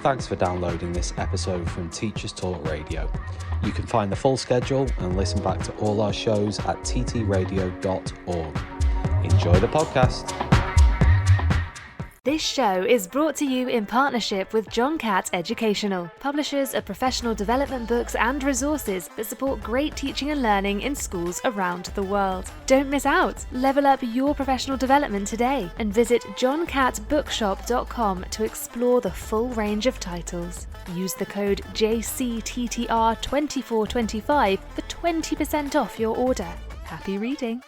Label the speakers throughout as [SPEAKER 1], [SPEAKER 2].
[SPEAKER 1] Thanks for downloading this episode from Teachers Talk Radio. You can find the full schedule and listen back to all our shows at ttradio.org. Enjoy the podcast.
[SPEAKER 2] This show is brought to you in partnership with John Catt Educational, publishers of professional development books and resources that support great teaching and learning in schools around the world. Don't miss out. Level up your professional development today and visit johncattbookshop.com to explore the full range of titles. Use the code JCTTR2425 for 20% off your order. Happy reading.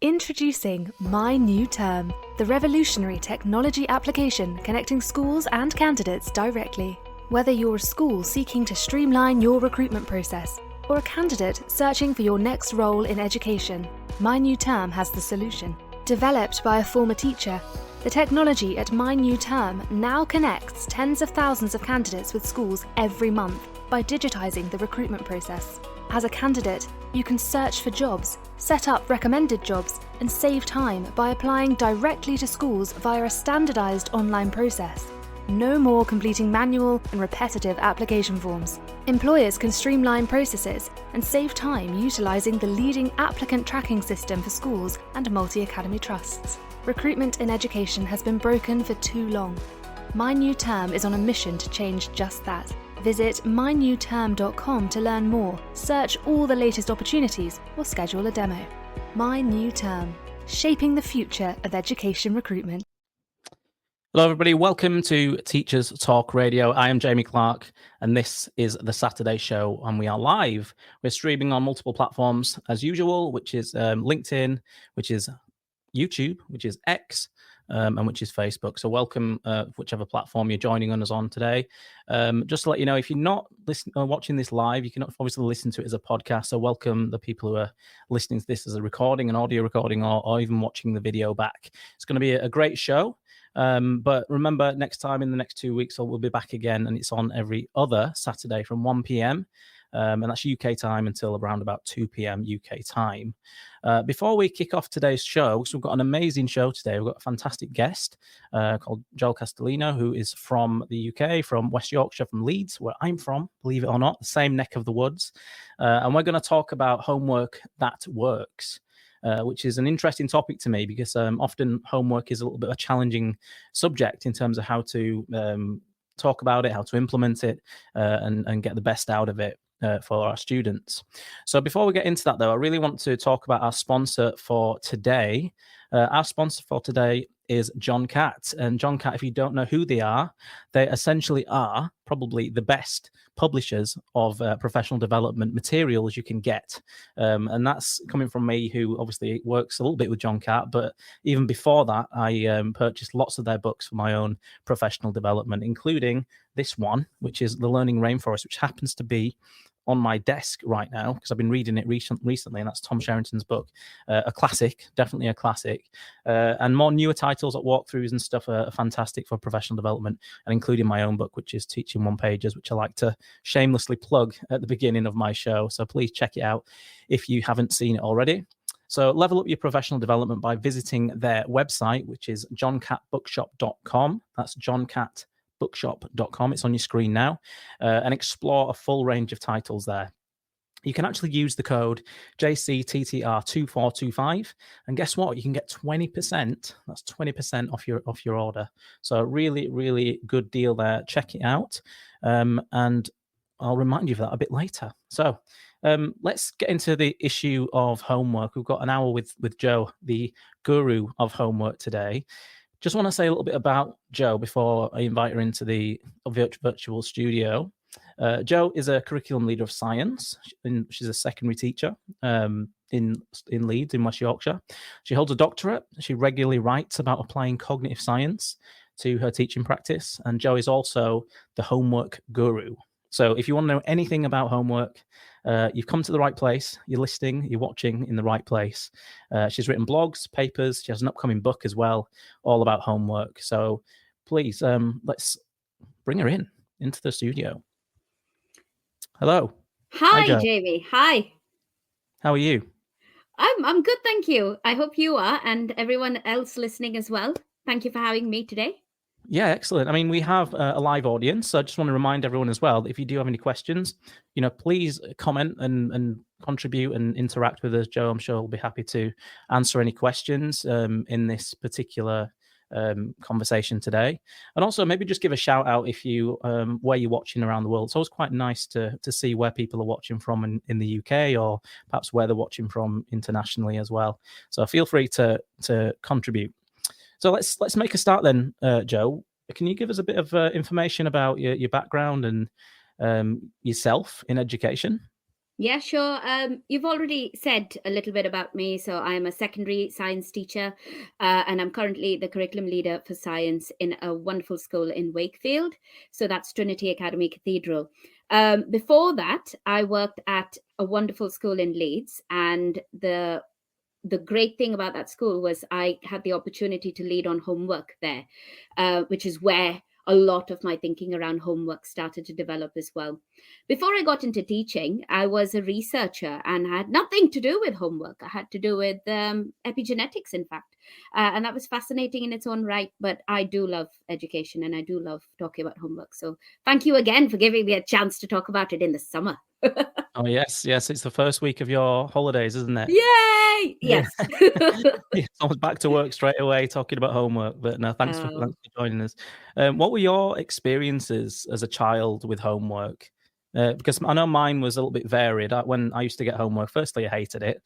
[SPEAKER 2] Introducing My New Term, the revolutionary technology application connecting schools and candidates directly. Whether you're a school seeking to streamline your recruitment process or a candidate searching for your next role in education, My New Term has the solution. Developed by a former teacher, the technology at My New Term now connects tens of thousands of candidates with schools every month by digitizing the recruitment process. As a candidate, you can search for jobs, set up recommended jobs, and save time by applying directly to schools via a standardized online process. No more completing manual and repetitive application forms. Employers can streamline processes and save time utilizing the leading applicant tracking system for schools and multi-academy trusts. Recruitment in education has been broken for too long. My New Term is on a mission to change just that. Visit mynewterm.com to learn more, search all the latest opportunities, or schedule a demo. My New Term, shaping the future of education recruitment.
[SPEAKER 3] Hello, everybody. Welcome to Teachers Talk Radio. I am Jamie Clark, and this is the Saturday show, and we are live. We're streaming on multiple platforms as usual, which is LinkedIn, which is YouTube, which is X, and which is Facebook. So welcome, whichever platform you're joining us on today. Just to let you know, if you're not watching this live, you can obviously listen to it as a podcast. So welcome the people who are listening to this as a recording, an audio recording, or even watching the video back. It's going to be a great show. But remember, next time in the next 2 weeks, we'll be back again, and it's on every other Saturday from 1 p.m. And that's UK time until around about 2 p.m. UK time. Before we kick off today's show, because we've got an amazing show today, we've got a fantastic guest called Joel Castellino, who is from the UK, from West Yorkshire, from Leeds, where I'm from, believe it or not, the same neck of the woods. And we're going to talk about homework that works. Which is an interesting topic to me because often homework is a little bit of a challenging subject in terms of how to talk about it, how to implement it, and get the best out of it for our students. So before we get into that, though, I really want to talk about our sponsor for today. Our sponsor for today is John Catt. And John Catt, if you don't know who they essentially are probably the best publishers of professional development materials you can get. And that's coming from me, who obviously works a little bit with John Catt. But even before that, I purchased lots of their books for my own professional development, including this one, which is The Learning Rainforest, which happens to be on my desk right now because I've been reading it recently, and that's Tom Sherrington's book, a classic, definitely a classic. And more newer titles like walkthroughs and stuff are fantastic for professional development, and including my own book, which is Teaching One Pages, which I like to shamelessly plug at the beginning of my show. So please check it out if you haven't seen it already. So level up your professional development by visiting their website, which is johncattbookshop.com. That's johncattbookshop.com. It's on your screen now, and explore a full range of titles there. You can actually use the code JCTTR2425, and guess what? You can get 20%. That's 20% off your order. So really, really good deal there. Check it out, and I'll remind you of that a bit later. So let's get into the issue of homework. We've got an hour with Joe, the guru of homework today. Just want to say a little bit about Joe before I invite her into the virtual studio. Joe is a curriculum leader of science, and she's a secondary teacher in Leeds, in West Yorkshire. She holds a doctorate. She regularly writes about applying cognitive science to her teaching practice. And Joe is also the homework guru. So if you want to know anything about homework, you've come to the right place. You're listening, you're watching in the right place. She's written blogs, papers. She has an upcoming book as well, all about homework. So please, let's bring her into the studio. Hello.
[SPEAKER 4] Hi, Jamie. Hi.
[SPEAKER 3] How are you?
[SPEAKER 4] I'm good, thank you. I hope you are, and everyone else listening as well. Thank you for having me today.
[SPEAKER 3] Yeah, excellent. I mean, we have a live audience, so I just want to remind everyone as well that if you do have any questions, please comment and contribute and interact with us. Joe, I'm sure will be happy to answer any questions in this particular conversation today. And also maybe just give a shout out if you where you're watching around the world. It's always quite nice to see where people are watching from in the UK, or perhaps where they're watching from internationally as well. So feel free to contribute. So let's make a start then, Joe. Can you give us a bit of information about your background and yourself in education?
[SPEAKER 4] Yeah, sure. You've already said a little bit about me. So I'm a secondary science teacher, and I'm currently the curriculum leader for science in a wonderful school in Wakefield. So that's Trinity Academy Cathedral. Before that, I worked at a wonderful school in Leeds, and the great thing about that school was I had the opportunity to lead on homework there, which is where a lot of my thinking around homework started to develop as well. Before I got into teaching, I was a researcher and had nothing to do with homework. I had to do with epigenetics, in fact. And that was fascinating in its own right. But I do love education and I do love talking about homework. So thank you again for giving me a chance to talk about it in the summer.
[SPEAKER 3] Oh, yes. It's the first week of your holidays, isn't it?
[SPEAKER 4] Yay! Yes.
[SPEAKER 3] Yeah, I was back to work straight away talking about homework. But no, thanks for joining us. What were your experiences as a child with homework? Because I know mine was a little bit varied. When I used to get homework, firstly, I hated it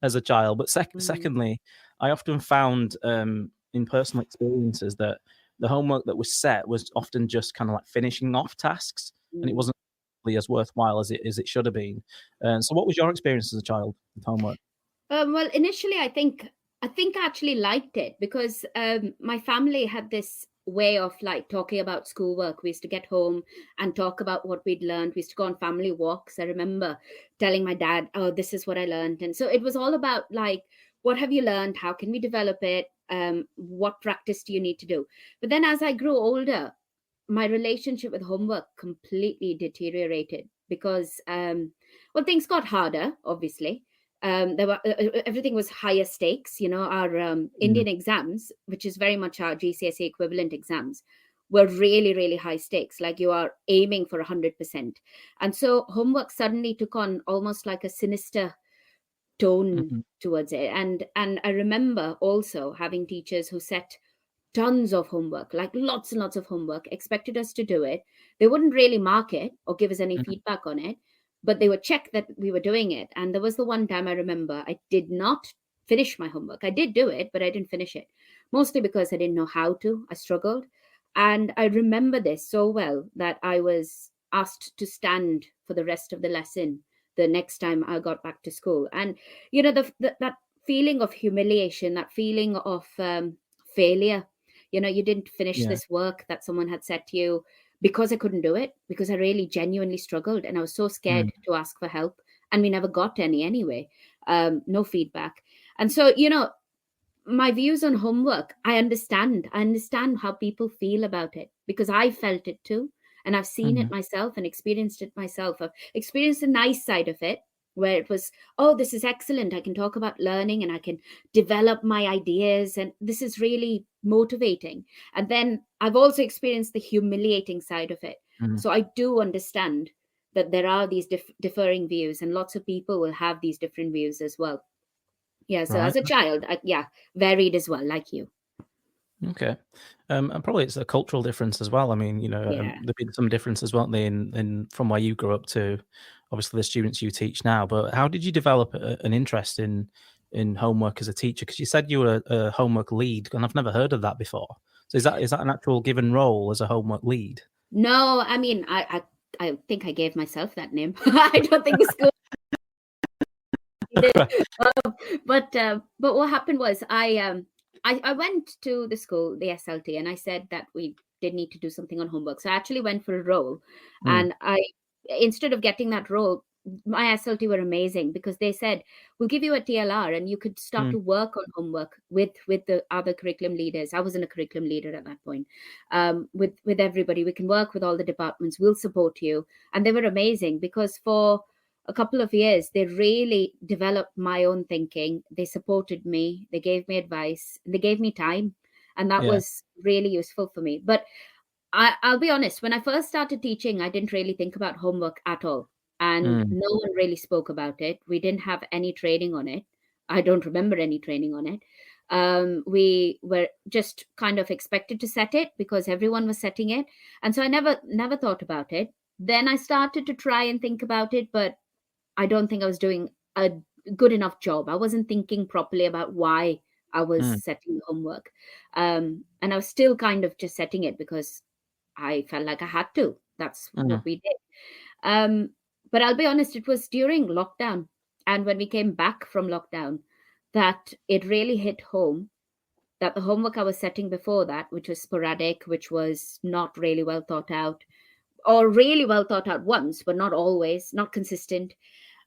[SPEAKER 3] as a child. But secondly, I often found in personal experiences that the homework that was set was often just kind of like finishing off tasks, and it wasn't as worthwhile as it should have been. So what was your experience as a child with homework?
[SPEAKER 4] Well, initially, I think I actually liked it because my family had this way of like talking about schoolwork. We used to get home and talk about what we'd learned. We used to go on family walks. I remember telling my dad, "Oh, this is what I learned," and so it was all about like, what have you learned? How can we develop it? What practice do you need to do? But then as I grew older, my relationship with homework completely deteriorated because well, things got harder, obviously. There were everything was higher stakes. Our Indian exams, which is very much our GCSE equivalent exams, were really, really high stakes. Like you are aiming for 100%, and so homework suddenly took on almost like a sinister tone towards it. And I remember also having teachers who set tons of homework, like lots and lots of homework, expected us to do it. They wouldn't really mark it or give us any feedback on it, but they would check that we were doing it. And there was the one time I remember I did not finish my homework. I did do it, but I didn't finish it, mostly because I didn't know how to. I struggled. And I remember this so well that I was asked to stand for the rest of the lesson the next time I got back to school. And, that feeling of humiliation, that feeling of failure, you didn't finish this work that someone had set to you, because I couldn't do it, because I really genuinely struggled and I was so scared to ask for help. And we never got any anyway, no feedback. And so, my views on homework, I understand how people feel about it, because I felt it too. And I've seen it myself and experienced it myself. I've experienced the nice side of it, where it was, oh, this is excellent. I can talk about learning and I can develop my ideas. And this is really motivating. And then I've also experienced the humiliating side of it. So I do understand that there are these differing views, and lots of people will have these different views as well. Yeah. So as a child, varied as well, like you.
[SPEAKER 3] Okay. And probably it's a cultural difference as well. I mean, there'd be some difference as well in from where you grew up to obviously the students you teach now. But how did you develop an interest in homework as a teacher? Because you said you were a homework lead, and I've never heard of that before. So is that an actual given role as a homework lead?
[SPEAKER 4] No, I mean, I think I gave myself that name. I don't think the school. But what happened was I went to the school, the SLT, and I said that we did need to do something on homework. So I actually went for a role, and instead of getting that role, my SLT were amazing, because they said, we'll give you a TLR and you could start to work on homework with the other curriculum leaders. I wasn't a curriculum leader at that point. With everybody, we can work with all the departments. We'll support you. And they were amazing, because for a couple of years, they really developed my own thinking. They supported me. They gave me advice. They gave me time. And that
[SPEAKER 3] Yeah.
[SPEAKER 4] was really useful for me. But I'll be honest, when I first started teaching, I didn't really think about homework at all. And
[SPEAKER 3] Mm.
[SPEAKER 4] no one really spoke about it. We didn't have any training on it. I don't remember any training on it. We were just kind of expected to set it because everyone was setting it. And so I never thought about it. Then I started to try and think about it, but I don't think I was doing a good enough job. I wasn't thinking properly about why I was
[SPEAKER 3] Mm.
[SPEAKER 4] setting the homework. And I was still kind of just setting it because I felt like I had to. That's what
[SPEAKER 3] Mm.
[SPEAKER 4] we did. But I'll be honest, it was during lockdown. And when we came back from lockdown, that it really hit home that the homework I was setting before that, which was sporadic, which was not really well thought out, or really well thought out once, but not always, not consistent.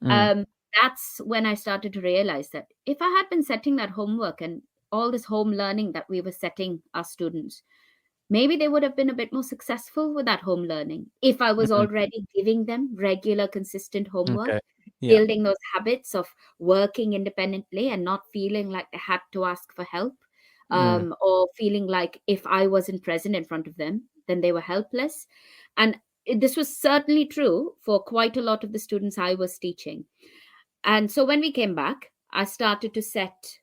[SPEAKER 3] Mm.
[SPEAKER 4] That's when I started to realize that if I had been setting that homework and all this home learning that we were setting our students, maybe they would have been a bit more successful with that home learning if I was
[SPEAKER 3] Mm.
[SPEAKER 4] already giving them regular, consistent homework,
[SPEAKER 3] Okay. Yeah.
[SPEAKER 4] building those habits of working independently and not feeling like they had to ask for help,
[SPEAKER 3] Mm.
[SPEAKER 4] or feeling like if I wasn't present in front of them, then they were helpless. And this was certainly true for quite a lot of the students I was teaching. And so when we came back, I started to set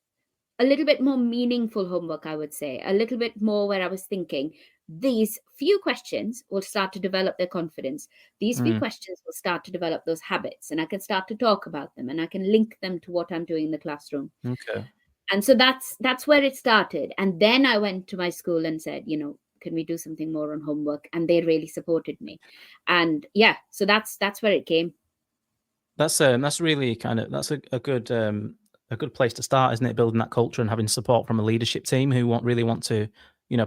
[SPEAKER 4] a little bit more meaningful homework, I would say, a little bit more where I was thinking these few questions will start to develop their confidence. These few
[SPEAKER 3] Mm.
[SPEAKER 4] questions will start to develop those habits, and I can start to talk about them and I can link them to what I'm doing in the classroom.
[SPEAKER 3] Okay.
[SPEAKER 4] And so that's where it started. And then I went to my school and said, can we do something more on homework? And they really supported me. And yeah, so that's where it came.
[SPEAKER 3] That's really that's a good place to start, isn't it? Building that culture and having support from a leadership team who really want to,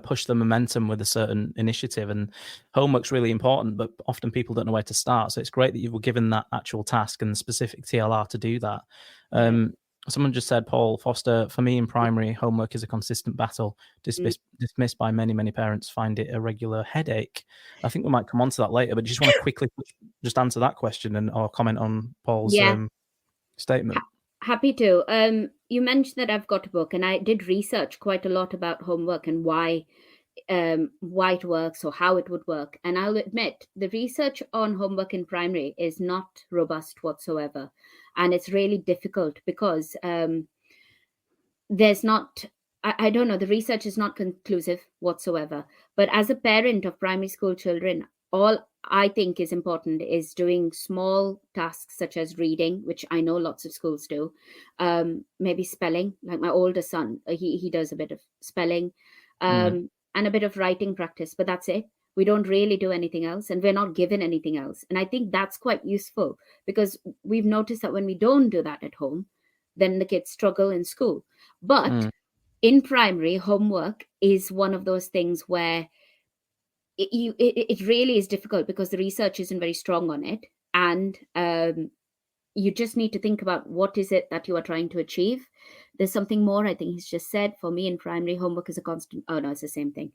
[SPEAKER 3] push the momentum with a certain initiative. And homework's really important, but often people don't know where to start. So it's great that you were given that actual task and specific TLR to do that.
[SPEAKER 4] Yeah.
[SPEAKER 3] Someone just said, Paul Foster, for me in primary, homework is a consistent battle. Dismissed by many, many parents, find it a regular headache. I think we might come on to that later, but just want to quickly just answer that question or comment on Paul's
[SPEAKER 4] Yeah.
[SPEAKER 3] statement.
[SPEAKER 4] Happy to. You mentioned that I've got a book, and I did research quite a lot about homework and why it works or how it would work. And I'll admit the research on homework in primary is not robust whatsoever. And it's really difficult because there's not, I don't know, the research is not conclusive whatsoever. But as a parent of primary school children, all I think is important is doing small tasks such as reading, which I know lots of schools do. Maybe spelling, like my older son, he does a bit of spelling, and a bit of writing practice, but that's it. We don't really do anything else, and we're not given anything else. And I think that's quite useful because we've noticed that when we don't do that at home, then the kids struggle in school. But in primary, homework is one of those things where it really is difficult because the research isn't very strong on it. And you just need to think about what is it that you are trying to achieve. There's something more, I think he's just said. For me in primary, homework is a constant. Oh, no, it's the same thing.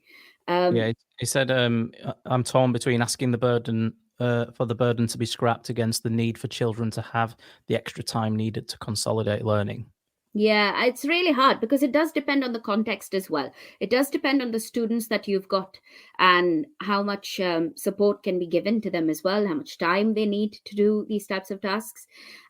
[SPEAKER 3] Yeah, he said, I'm torn between asking the burden for the burden to be scrapped against the need for children to have the extra time needed to consolidate learning.
[SPEAKER 4] Yeah, it's really hard because it does depend on the context as well. It does depend on the students that you've got and how much support can be given to them as well, how much time they need to do these types of tasks.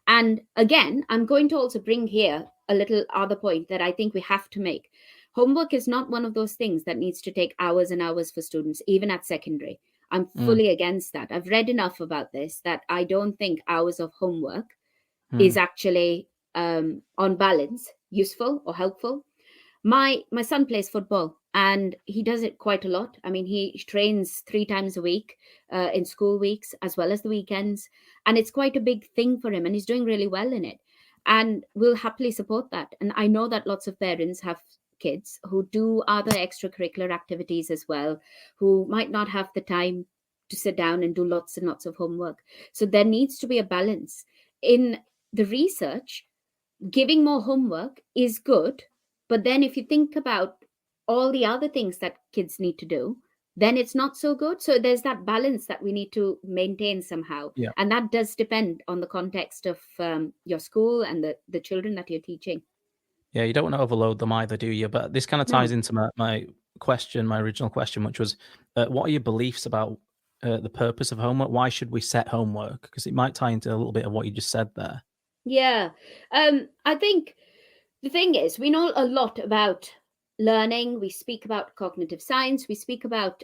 [SPEAKER 4] And again, I'm going to also bring here a little other point that I think we have to make. Homework is not one of those things that needs to take hours and hours for students, even at secondary. I'm fully against that. I've read enough about this that I don't think hours of homework is actually on balance useful or helpful. My son plays football and he does it quite a lot. I mean, he trains 3 times a week in school weeks as well as the weekends, and it's quite a big thing for him, and he's doing really well in it, and we'll happily support that. And I know that lots of parents have kids who do other extracurricular activities as well, who might not have the time to sit down and do lots and lots of homework. So there needs to be a balance. In the research, giving more homework is good, but then if you think about all the other things that kids need to do, then it's not so good. So there's that balance that we need to maintain somehow.
[SPEAKER 3] Yeah.
[SPEAKER 4] And that does depend on the context of your school and the children that you're teaching.
[SPEAKER 3] Yeah, you don't want to overload them either, do you? But this kind of ties
[SPEAKER 4] No.
[SPEAKER 3] into my question, my original question, which was, what are your beliefs about the purpose of homework? Why should we set homework? Because it might tie into a little bit of what you just said there.
[SPEAKER 4] Yeah. I think the thing is, we know a lot about learning. We speak about cognitive science. We speak about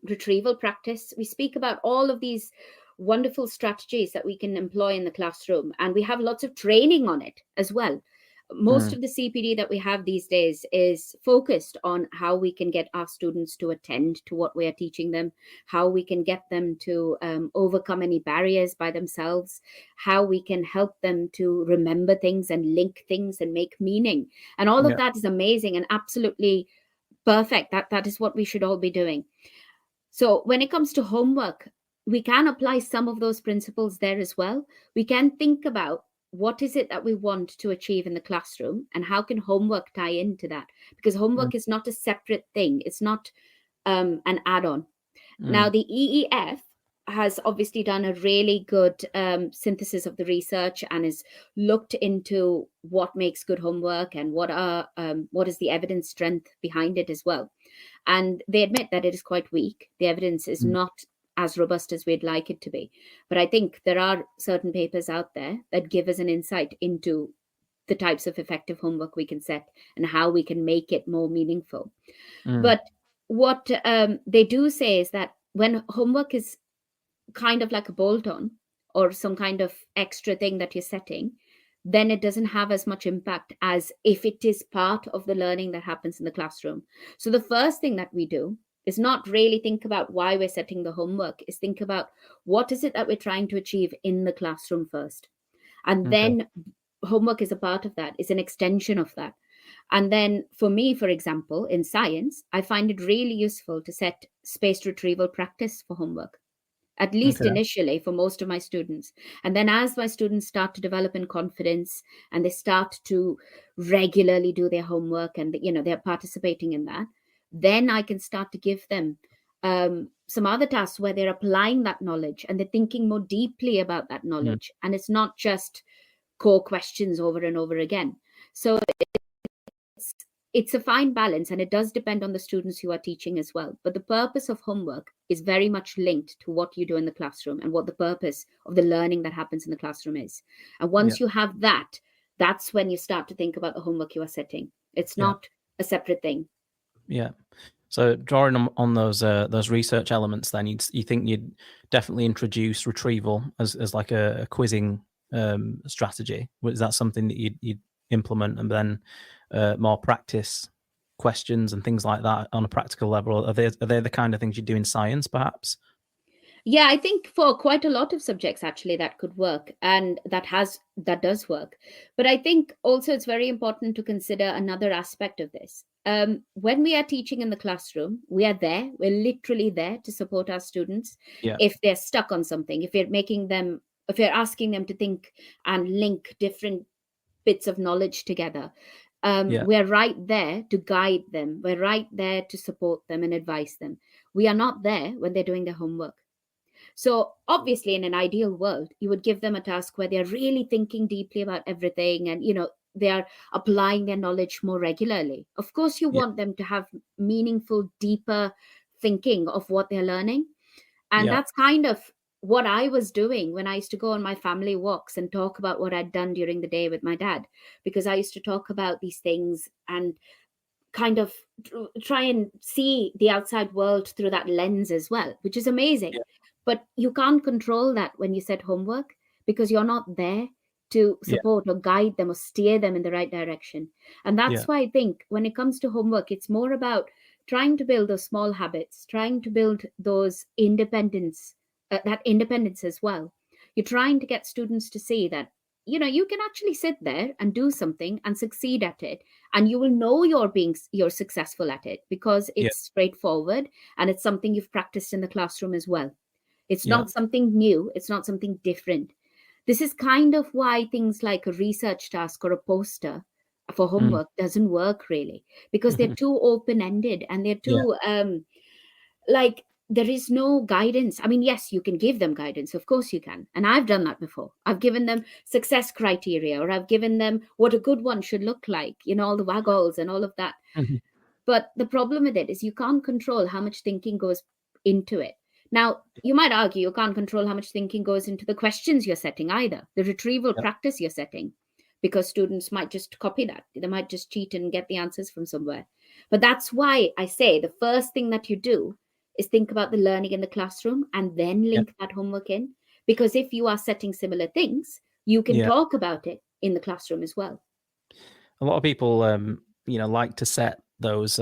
[SPEAKER 4] retrieval practice. We speak about all of these wonderful strategies that we can employ in the classroom. And we have lots of training on it as well. Most
[SPEAKER 3] Mm,
[SPEAKER 4] of the CPD that we have these days is focused on how we can get our students to attend to what we are teaching them, how we can get them to overcome any barriers by themselves, how we can help them to remember things and link things and make meaning. And all of
[SPEAKER 3] yeah.
[SPEAKER 4] that is amazing and absolutely perfect. That is what we should all be doing. So when it comes to homework, we can apply some of those principles there as well. We can think about what is it that we want to achieve in the classroom and how can homework tie into that, because
[SPEAKER 3] Mm,
[SPEAKER 4] homework is not a separate thing. It's not an add-on. Now,
[SPEAKER 3] mm,
[SPEAKER 4] the EEF has obviously done a really good synthesis of the research and has looked into what makes good homework and what is the evidence strength behind it as well. And they admit that it is quite weak. The evidence is
[SPEAKER 3] mm,
[SPEAKER 4] not as robust as we'd like it to be. But I think there are certain papers out there that give us an insight into the types of effective homework we can set and how we can make it more meaningful.
[SPEAKER 3] mm.
[SPEAKER 4] But what they do say is that when homework is kind of like a bolt on or some kind of extra thing that you're setting, then it doesn't have as much impact as if it is part of the learning that happens in the classroom. So the first thing that we do is not really think about why we're setting the homework, is think about what is it that we're trying to achieve in the classroom first. And
[SPEAKER 3] Okay.
[SPEAKER 4] then homework is a part of that, is an extension of that. And then for me, for example, in science, I find it really useful to set spaced retrieval practice for homework, at least
[SPEAKER 3] Okay.
[SPEAKER 4] initially for most of my students. And then as my students start to develop in confidence and they start to regularly do their homework and they're participating in that, then I can start to give them some other tasks where they're applying that knowledge and they're thinking more deeply about that
[SPEAKER 3] Mm,
[SPEAKER 4] knowledge. And it's not just core questions over and over again. So it's it's a fine balance, and it does depend on the students you are teaching as well. But the purpose of homework is very much linked to what you do in the classroom and what the purpose of the learning that happens in the classroom is. And
[SPEAKER 3] yeah.
[SPEAKER 4] once you have that, that's when you start to think about the homework you are setting. It's
[SPEAKER 3] Yeah.
[SPEAKER 4] not a separate thing.
[SPEAKER 3] Yeah. So drawing on those research elements, then you think you'd definitely introduce retrieval as like a quizzing strategy. Was that something that you'd implement, and then more practice questions and things like that on a practical level? Are they the kind of things you do in science, perhaps?
[SPEAKER 4] Yeah, I think for quite a lot of subjects actually that could work, and that does work. But I think also it's very important to consider another aspect of this. When we are teaching in the classroom, we're literally there to support our students
[SPEAKER 3] Yeah.
[SPEAKER 4] if they're stuck on something, if we're asking them to think and link different bits of knowledge together.
[SPEAKER 3] Yeah.
[SPEAKER 4] We're right there to guide them. We're right there to support them and advise them. We are not there when they're doing their homework. So, obviously, in an ideal world, you would give them a task where they're really thinking deeply about everything and, they are applying their knowledge more regularly. Of course, you
[SPEAKER 3] Yeah.
[SPEAKER 4] want them to have meaningful, deeper thinking of what they're learning. And
[SPEAKER 3] Yeah.
[SPEAKER 4] that's kind of what I was doing when I used to go on my family walks and talk about what I'd done during the day with my dad, because I used to talk about these things and kind of try and see the outside world through that lens as well, which is amazing.
[SPEAKER 3] Yeah.
[SPEAKER 4] But you can't control that when you set homework, because you're not there to
[SPEAKER 3] Yeah.
[SPEAKER 4] support or guide them or steer them in the right direction. And
[SPEAKER 3] Yeah.
[SPEAKER 4] that's why I think when it comes to homework, it's more about trying to build those small habits, trying to build those that independence as well. You're trying to get students to see that you can actually sit there and do something and succeed at it, and you will know you're successful at it because
[SPEAKER 3] Yeah.
[SPEAKER 4] it's straightforward and it's something you've practiced in the classroom as well. It's
[SPEAKER 3] Yeah.
[SPEAKER 4] not something new, it's not something different. This is kind of why things like a research task or a poster for
[SPEAKER 3] Mm.
[SPEAKER 4] homework doesn't work really, because they're too open ended and they're
[SPEAKER 3] Yeah.
[SPEAKER 4] too like there is no guidance. I mean, yes, you can give them guidance. Of course you can. And I've done that before. I've given them success criteria, or I've given them what a good one should look like, all the waggles and all of that.
[SPEAKER 3] Mhm.
[SPEAKER 4] But the problem with it is you can't control how much thinking goes into it. Now, you might argue you can't control how much thinking goes into the questions you're setting either, the retrieval
[SPEAKER 3] Yep.
[SPEAKER 4] practice you're setting, because students might just copy that. They might just cheat and get the answers from somewhere. But that's why I say the first thing that you do is think about the learning in the classroom and then link that homework in. Because if you are setting similar things, you can
[SPEAKER 3] Yeah.
[SPEAKER 4] talk about it in the classroom as well.
[SPEAKER 3] A lot of people, like to set those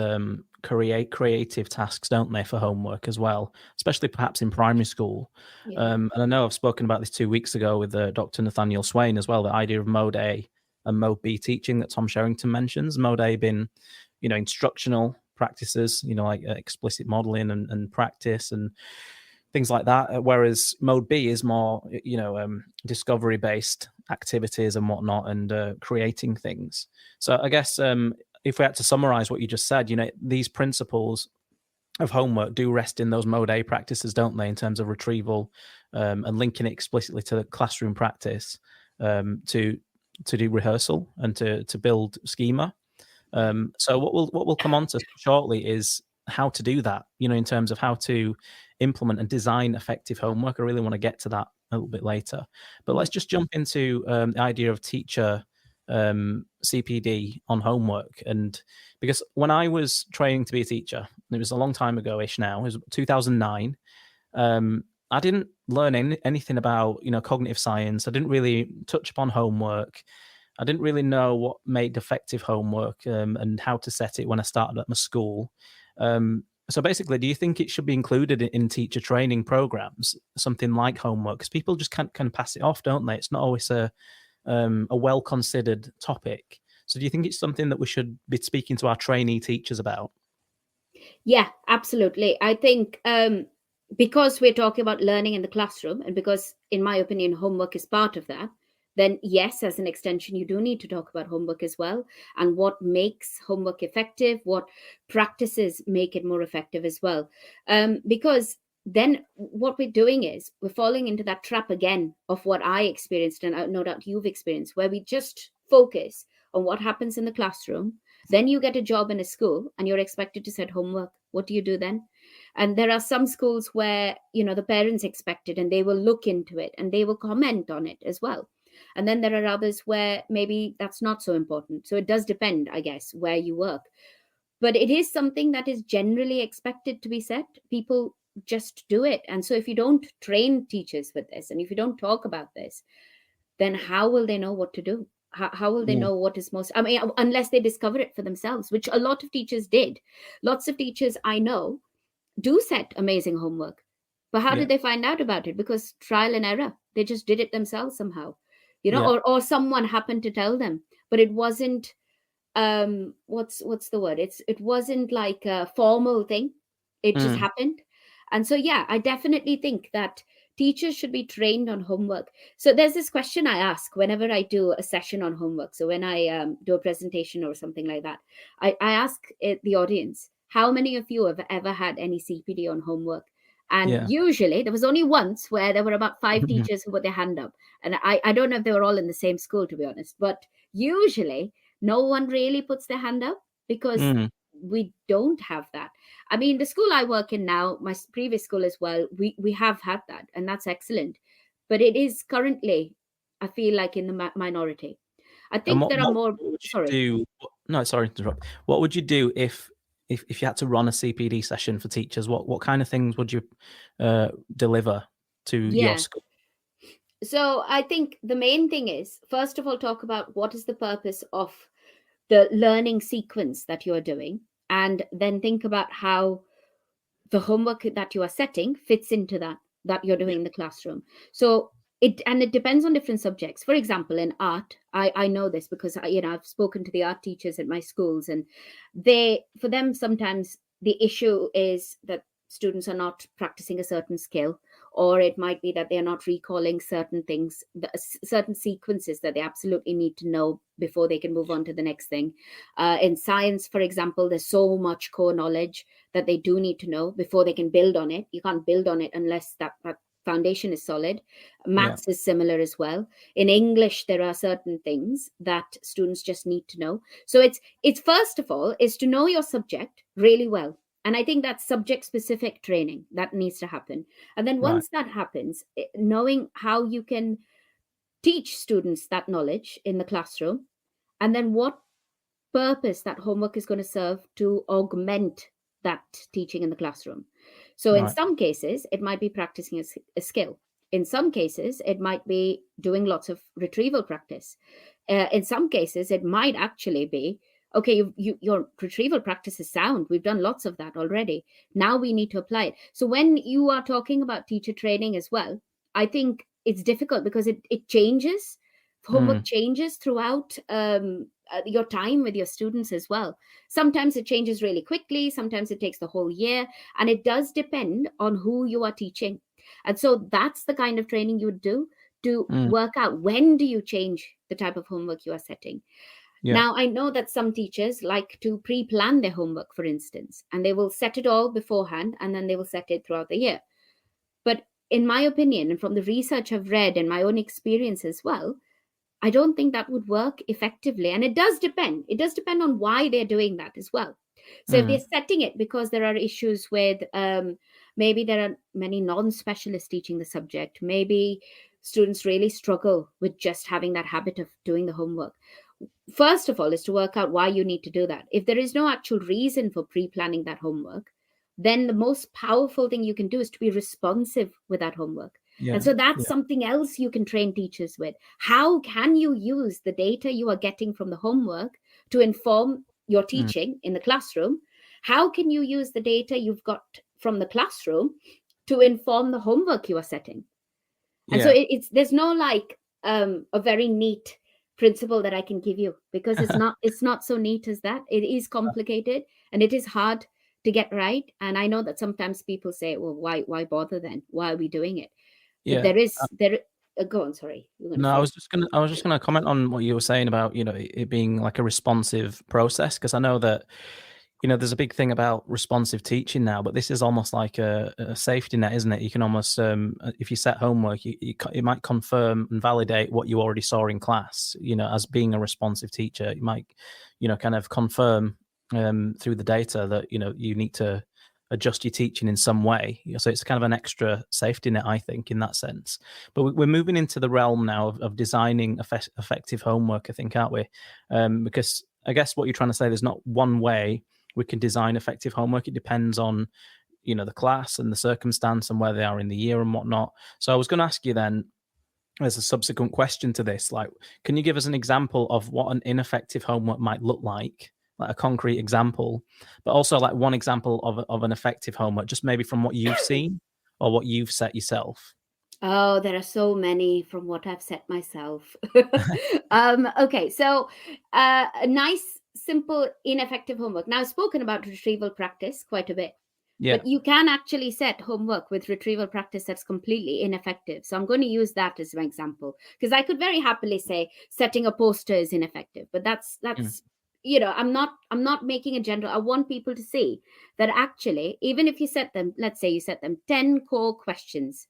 [SPEAKER 3] creative tasks, don't they, for homework as well, especially perhaps in primary school.
[SPEAKER 4] Yeah.
[SPEAKER 3] And I know I've spoken about this 2 weeks ago with Dr. Nathaniel Swain as well, the idea of Mode A and Mode B teaching that Tom Sherrington mentions. Mode A being, instructional practices, like explicit modeling and practice and things like that. Whereas Mode B is more, discovery based activities and whatnot, and creating things. So I guess if we had to summarize what you just said, these principles of homework do rest in those Mode A practices, don't they, in terms of retrieval and linking it explicitly to the classroom practice to do rehearsal and to build schema. So what we'll come on to shortly is how to do that, in terms of how to implement and design effective homework. I really want to get to that a little bit later, but let's just jump into the idea of teacher CPD on homework. And because when I was training to be a teacher, it was a long time ago-ish now, it was 2009, I didn't learn anything about, cognitive science. I didn't really touch upon homework. I didn't really know what made effective homework and how to set it when I started at my school. So basically, do you think it should be included in teacher training programs, something like homework? Because people just can pass it off, don't they? It's not always a well-considered topic. So do you think it's something that we should be speaking to our trainee teachers about?
[SPEAKER 4] Yeah, absolutely. I think because we're talking about learning in the classroom, and because, in my opinion, homework is part of that, then yes, as an extension, you do need to talk about homework as well, and what makes homework effective, what practices make it more effective as well. Because then what we're doing is we're falling into that trap again of what I experienced, and no doubt you've experienced, where we just focus on what happens in the classroom. Then you get a job in a school and you're expected to set homework. What do you do then? And there are some schools where, the parents expect it and they will look into it and they will comment on it as well. And then there are others where maybe that's not so important. So it does depend, I guess, where you work. But it is something that is generally expected to be set. People just do it. And so if you don't train teachers with this, and if you don't talk about this, then how will they know what to do? How will they know what is most, unless they discover it for themselves, which a lot of teachers did. Lots of teachers I know do set amazing homework. But how did they find out about it? Because trial and error. They just did it themselves somehow, or someone happened to tell them. But it wasn't, what's the word? It wasn't like a formal thing. It just happened. And so, yeah, I definitely think that teachers should be trained on homework. So there's this question I ask whenever I do a session on homework. So when I do a presentation or something like that, I ask the audience, how many of you have ever had any CPD on homework? And usually there was only once where there were about 5 teachers who put their hand up. And I don't know if they were all in the same school, to be honest, but usually no one really puts their hand up because we don't have that. I mean, the school I work in now, my previous school as well, we have had that, and that's excellent. But it is currently, I feel like, in the minority. I think there are more. Sorry.
[SPEAKER 3] Sorry to interrupt. What would you do if you had to run a CPD session for teachers? What kind of things would you deliver to your school?
[SPEAKER 4] So I think the main thing is, first of all, talk about what is the purpose of the learning sequence that you are doing, and then think about how the homework that you are setting fits into that you're doing in the classroom. So it depends on different subjects. For example, in art, I know this because I've spoken to the art teachers at my schools, and for them sometimes the issue is that students are not practicing a certain skill, or it might be that they're not recalling certain things, certain sequences that they absolutely need to know before they can move on to the next thing. In science, for example, there's so much core knowledge that they do need to know before they can build on it. You can't build on it unless that foundation is solid. Maths is similar as well. In English, there are certain things that students just need to know. So it's first of all is to know your subject really well. And I think that's subject specific training that needs to happen. And then once that happens, knowing how you can teach students that knowledge in the classroom, and then what purpose that homework is going to serve to augment that teaching in the classroom. So in some cases, it might be practicing a skill. In some cases, it might be doing lots of retrieval practice. In some cases, it might actually be, okay, your retrieval practice is sound. We've done lots of that already. Now we need to apply it. So when you are talking about teacher training as well, I think it's difficult because it changes. Homework changes throughout your time with your students as well. Sometimes it changes really quickly. Sometimes it takes the whole year. And it does depend on who you are teaching. And so that's the kind of training you would do to work out when do you change the type of homework you are setting. Now, I know that some teachers like to pre-plan their homework, for instance, and they will set it all beforehand and then they will set it throughout the year. But in my opinion, and from the research I've read and my own experience as well, I don't think that would work effectively. And it does depend. It does depend on why they're doing that as well. So if they're setting it because there are issues with, maybe there are many non-specialists teaching the subject, maybe students really struggle with just having that habit of doing the homework. First of all, is to work out why you need to do that. If there is no actual reason for pre-planning that homework, then the most powerful thing you can do is to be responsive with that homework. And so that's something else you can train teachers with. How can you use the data you are getting from the homework to inform your teaching in the classroom? How can you use the data you've got from the classroom to inform the homework you are setting? And so there's no like a very neat principle that I can give you, because it's not so neat as that. It is complicated and it is hard to get right. And I know that sometimes people say, well, why bother then? Why are we doing it? But go on, sorry.
[SPEAKER 3] No, I was just gonna comment on what you were saying about, it being like a responsive process, because I know that, there's a big thing about responsive teaching now, but this is almost like a safety net, isn't it? You can almost, if you set homework, it might confirm and validate what you already saw in class. As being a responsive teacher, you might, kind of confirm through the data that you need to adjust your teaching in some way. So it's kind of an extra safety net, I think, in that sense. But we're moving into the realm now of designing effective homework, I think, aren't we? Because I guess what you're trying to say, there's not one way we can design effective homework. It depends on, the class and the circumstance and where they are in the year and whatnot. So I was going to ask you then, as a subsequent question to this, like, can you give us an example of what an ineffective homework might look like a concrete example, but also like one example of an effective homework, just maybe from what you've seen or what you've set yourself?
[SPEAKER 4] Oh, there are so many from what I've set myself. Okay, so a nice, simple, ineffective homework. Now, I've spoken about retrieval practice quite a bit. But you can actually set homework with retrieval practice that's completely ineffective. So I'm going to use that as an example, because I could very happily say setting a poster is ineffective, but that's I'm not making a general. I want people to see that actually, even if you set them, let's say you set them 10 core questions,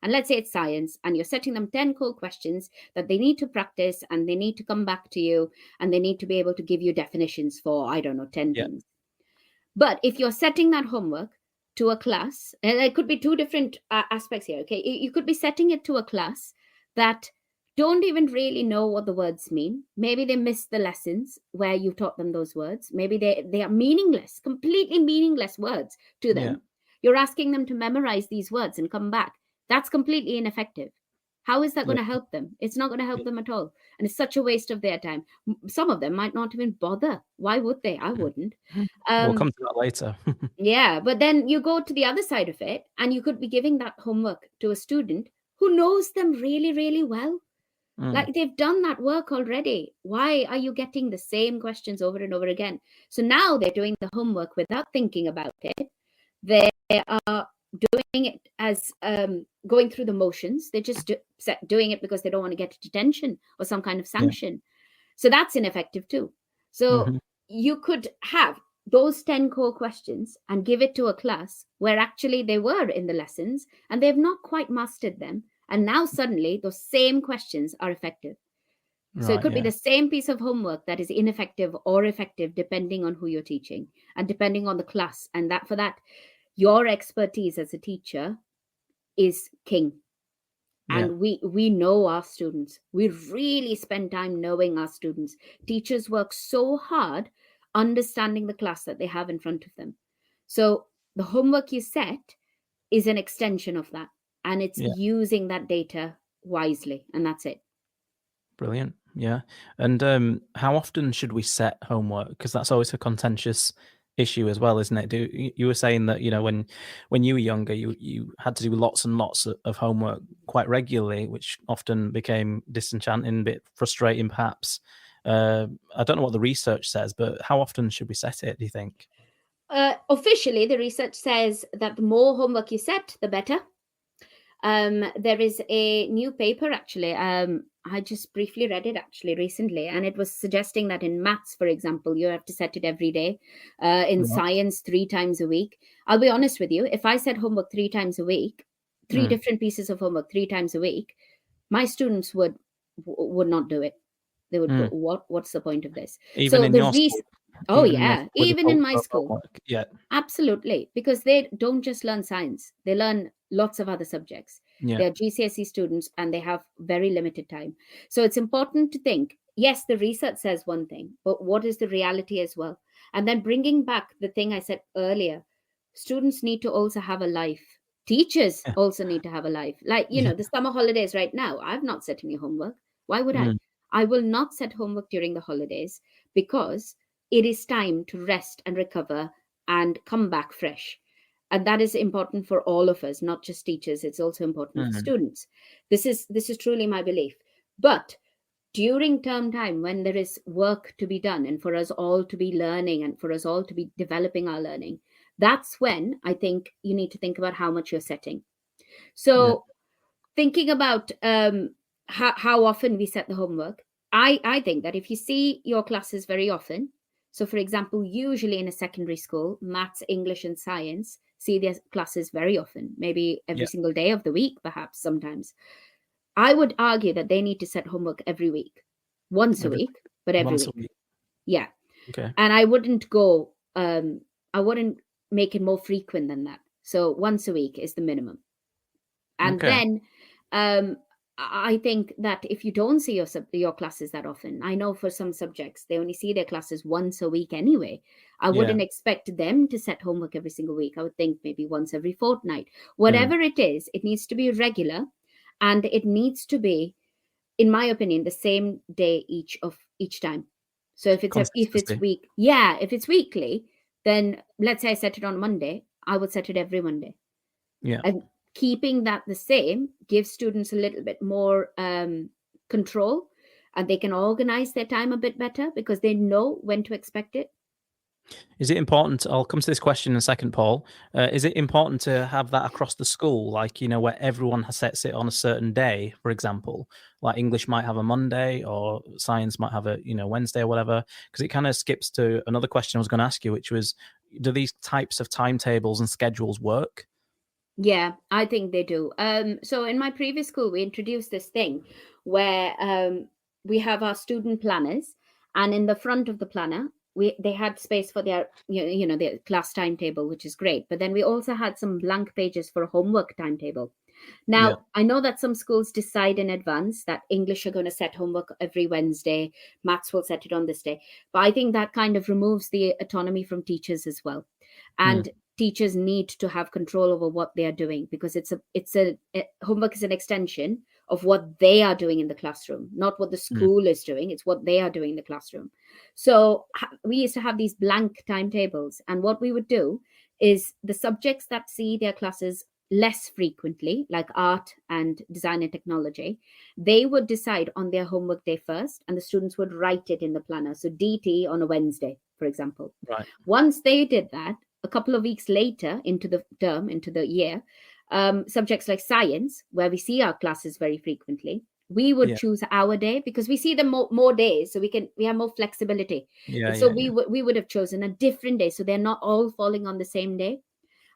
[SPEAKER 4] and let's say it's science, and you're setting them 10 core questions that they need to practice, and they need to come back to you, and they need to be able to give you definitions for, 10 things. But if you're setting that homework to a class, and it could be two different aspects here, okay? You could be setting it to a class that don't even really know what the words mean. Maybe they missed the lessons where you taught them those words. Maybe they are meaningless, completely meaningless words to them. You're asking them to memorize these words and come back. That's completely ineffective. How is that going to help them? It's not going to help them at all. And it's such a waste of their time. Some of them might not even bother. Why would they? I wouldn't.
[SPEAKER 3] We'll come to that later.
[SPEAKER 4] But then you go to the other side of it, and you could be giving that homework to a student who knows them really, really well. Like they've done that work already. Why are you getting the same questions over and over again? So now they're doing the homework without thinking about it. They are doing it as going through the motions. They're just doing it because they don't want to get detention or some kind of sanction. So that's ineffective too. So you could have those 10 core questions and give it to a class where actually they were in the lessons and they've not quite mastered them. And now suddenly those same questions are effective. So it could be the same piece of homework that is ineffective or effective, depending on who you're teaching and depending on the class. And that for that, your expertise as a teacher is king. And we know our students. We really spend time knowing our students. Teachers work so hard understanding the class that they have in front of them. So the homework you set is an extension of that. And it's using that data wisely. And that's it.
[SPEAKER 3] Brilliant. Yeah. And how often should we set homework? Because that's always a contentious issue as well, isn't it? You were saying that, you know, when you were younger, you had to do lots and lots of homework quite regularly, which often became disenchanting, a bit frustrating perhaps. I don't know what the research says, but how often should we set it, do you think?
[SPEAKER 4] Officially, the research says that the more homework you set, the better. There is a new paper, actually. I just briefly read it actually recently, and it was suggesting that in maths, for example, you have to set it every day. In science, 3 times a week. I'll be honest with you, if I set homework 3 times a week, 3 different pieces of homework 3 times a week, my students would not do it. They would go, what's the point of this?
[SPEAKER 3] Even
[SPEAKER 4] so
[SPEAKER 3] in
[SPEAKER 4] the
[SPEAKER 3] your school?
[SPEAKER 4] Oh, yeah, even in my school.
[SPEAKER 3] Homework. Yeah,
[SPEAKER 4] absolutely, because they don't just learn science, they learn lots of other subjects. They're GCSE students and they have very limited time. So it's important to think, yes, the research says one thing, but what is the reality as well? And then bringing back the thing I said earlier, students need to also have a life. Teachers also need to have a life. Like, you know, the summer holidays right now, I've not set any homework. Why would I? I will not set homework during the holidays because it is time to rest and recover and come back fresh. And that is important for all of us, not just teachers. It's also important for students. This is truly my belief. But during term time, when there is work to be done and for us all to be learning and for us all to be developing our learning, that's when I think you need to think about how much you're setting. So thinking about how often we set the homework, I think that if you see your classes very often, so for example, usually in a secondary school, maths, English and science, see their classes very often, maybe every single day of the week, perhaps sometimes. I would argue that they need to set homework every week, once a week, but every week. Yeah.
[SPEAKER 3] Okay.
[SPEAKER 4] And I wouldn't go, I wouldn't make it more frequent than that. So once a week is the minimum. And then I think that if you don't see your classes that often, I know for some subjects, they only see their classes once a week anyway. I wouldn't expect them to set homework every single week. I would think maybe once every fortnight. Whatever it is, it needs to be regular and it needs to be, in my opinion, the same day each time. So if it's weekly, then let's say I set it on Monday, I would set it every Monday.
[SPEAKER 3] Yeah.
[SPEAKER 4] And keeping that the same gives students a little bit more control, and they can organize their time a bit better because they know when to expect it.
[SPEAKER 3] Is it important? I'll come to this question in a second, Paul. Is it important to have that across the school, like, you know, where everyone sets it on a certain day, for example? Like English might have a Monday or science might have a, you know, Wednesday or whatever, because it kind of skips to another question I was going to ask you, which was, do these types of timetables and schedules work?
[SPEAKER 4] Yeah, I think they do. So in my previous school, we introduced this thing where we have our student planners, and in the front of the planner, they had space for their their class timetable, which is great. But then we also had some blank pages for a homework timetable. Now, I know that some schools decide in advance that English are going to set homework every Wednesday, maths will set it on this day. But I think that kind of removes the autonomy from teachers as well. And teachers need to have control over what they are doing, because homework is an extension of what they are doing in the classroom, not what the school is doing. It's what they are doing in the classroom. So we used to have these blank timetables, and what we would do is the subjects that see their classes less frequently, like art and design and technology, they would decide on their homework day first, and the students would write it in the planner. So DT on a Wednesday, for example.
[SPEAKER 3] Right.
[SPEAKER 4] Once they did that, a couple of weeks later into the term, into the year, subjects like science, where we see our classes very frequently, we would
[SPEAKER 3] Yeah.
[SPEAKER 4] choose our day because we see them more days, so we have more flexibility. So we would have chosen a different day, so they're not all falling on the same day.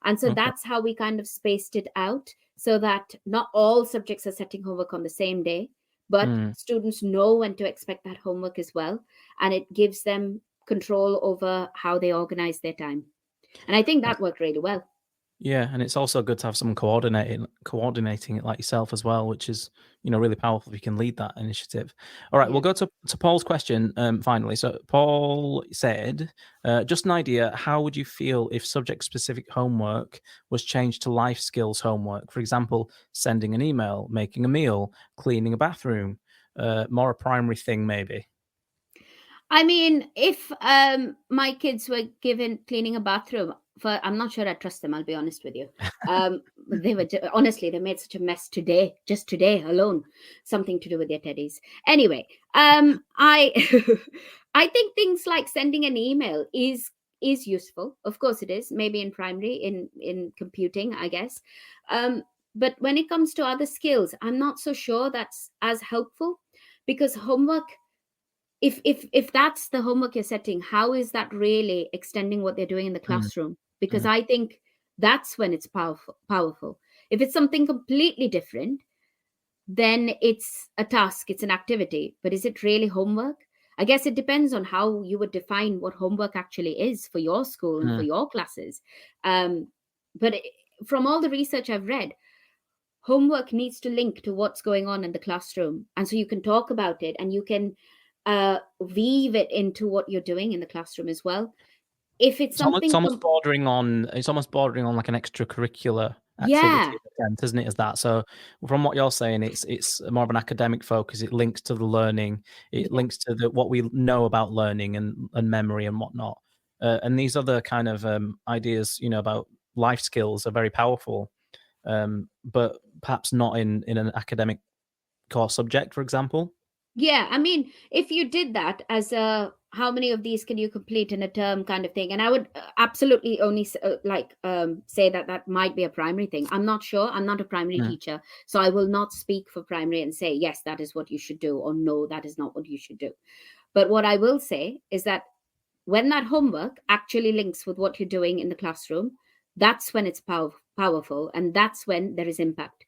[SPEAKER 4] And so
[SPEAKER 3] Okay.
[SPEAKER 4] that's how we kind of spaced it out, so that not all subjects are setting homework on the same day, but students know when to expect that homework as well. And it gives them control over how they organize their time. And I think that worked really well.
[SPEAKER 3] Yeah, and it's also good to have someone coordinating it like yourself as well, which is, really powerful if you can lead that initiative. All right,
[SPEAKER 4] Yeah.
[SPEAKER 3] we'll go to Paul's question finally. So Paul said, just an idea, how would you feel if subject-specific homework was changed to life skills homework? For example, sending an email, making a meal, cleaning a bathroom, more a primary thing maybe.
[SPEAKER 4] I mean, if my kids were given cleaning a bathroom, I'm not sure I trust them. I'll be honest with you. Honestly, they made such a mess just today alone, something to do with their teddies. Anyway, I I think things like sending an email is useful. Of course, it is. Maybe in primary, in computing, I guess. But when it comes to other skills, I'm not so sure that's as helpful, because homework, if that's the homework you're setting, how is that really extending what they're doing in the classroom? Because I think that's when it's powerful. If it's something completely different, then it's a task, it's an activity. But is it really homework? I guess it depends on how you would define what homework actually is for your school and for your classes. But from all the research I've read, homework needs to link to what's going on in the classroom. And so you can talk about it, and you can weave it into what you're doing in the classroom as well. If it's something,
[SPEAKER 3] it's almost bordering on like an extracurricular activity, isn't it? As that. So from what you're saying, it's more of an academic focus. It links to the learning. It links to what we know about learning and memory and whatnot. And these other kind of ideas, about life skills are very powerful, but perhaps not in an academic core subject, for example.
[SPEAKER 4] Yeah, I mean, if you did that as a how many of these can you complete in a term kind of thing, and I would absolutely only say that might be a primary thing. I'm not sure. I'm not a primary teacher, so I will not speak for primary and say yes, that is what you should do, or no, that is not what you should do. But what I will say is that when that homework actually links with what you're doing in the classroom, that's when it's powerful, and that's when there is impact.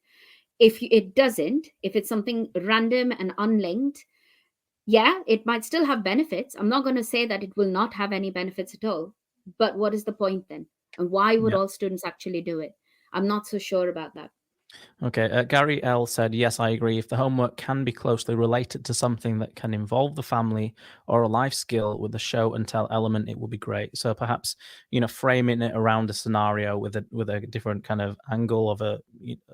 [SPEAKER 4] If it doesn't, if it's something random and unlinked, it might still have benefits. I'm not going to say that it will not have any benefits at all. But what is the point then? And why would all students actually do it? I'm not so sure about that.
[SPEAKER 3] Okay, Gary L said, yes, I agree. If the homework can be closely related to something that can involve the family or a life skill with the show and tell element, it will be great. So perhaps, framing it around a scenario with a different kind of angle of a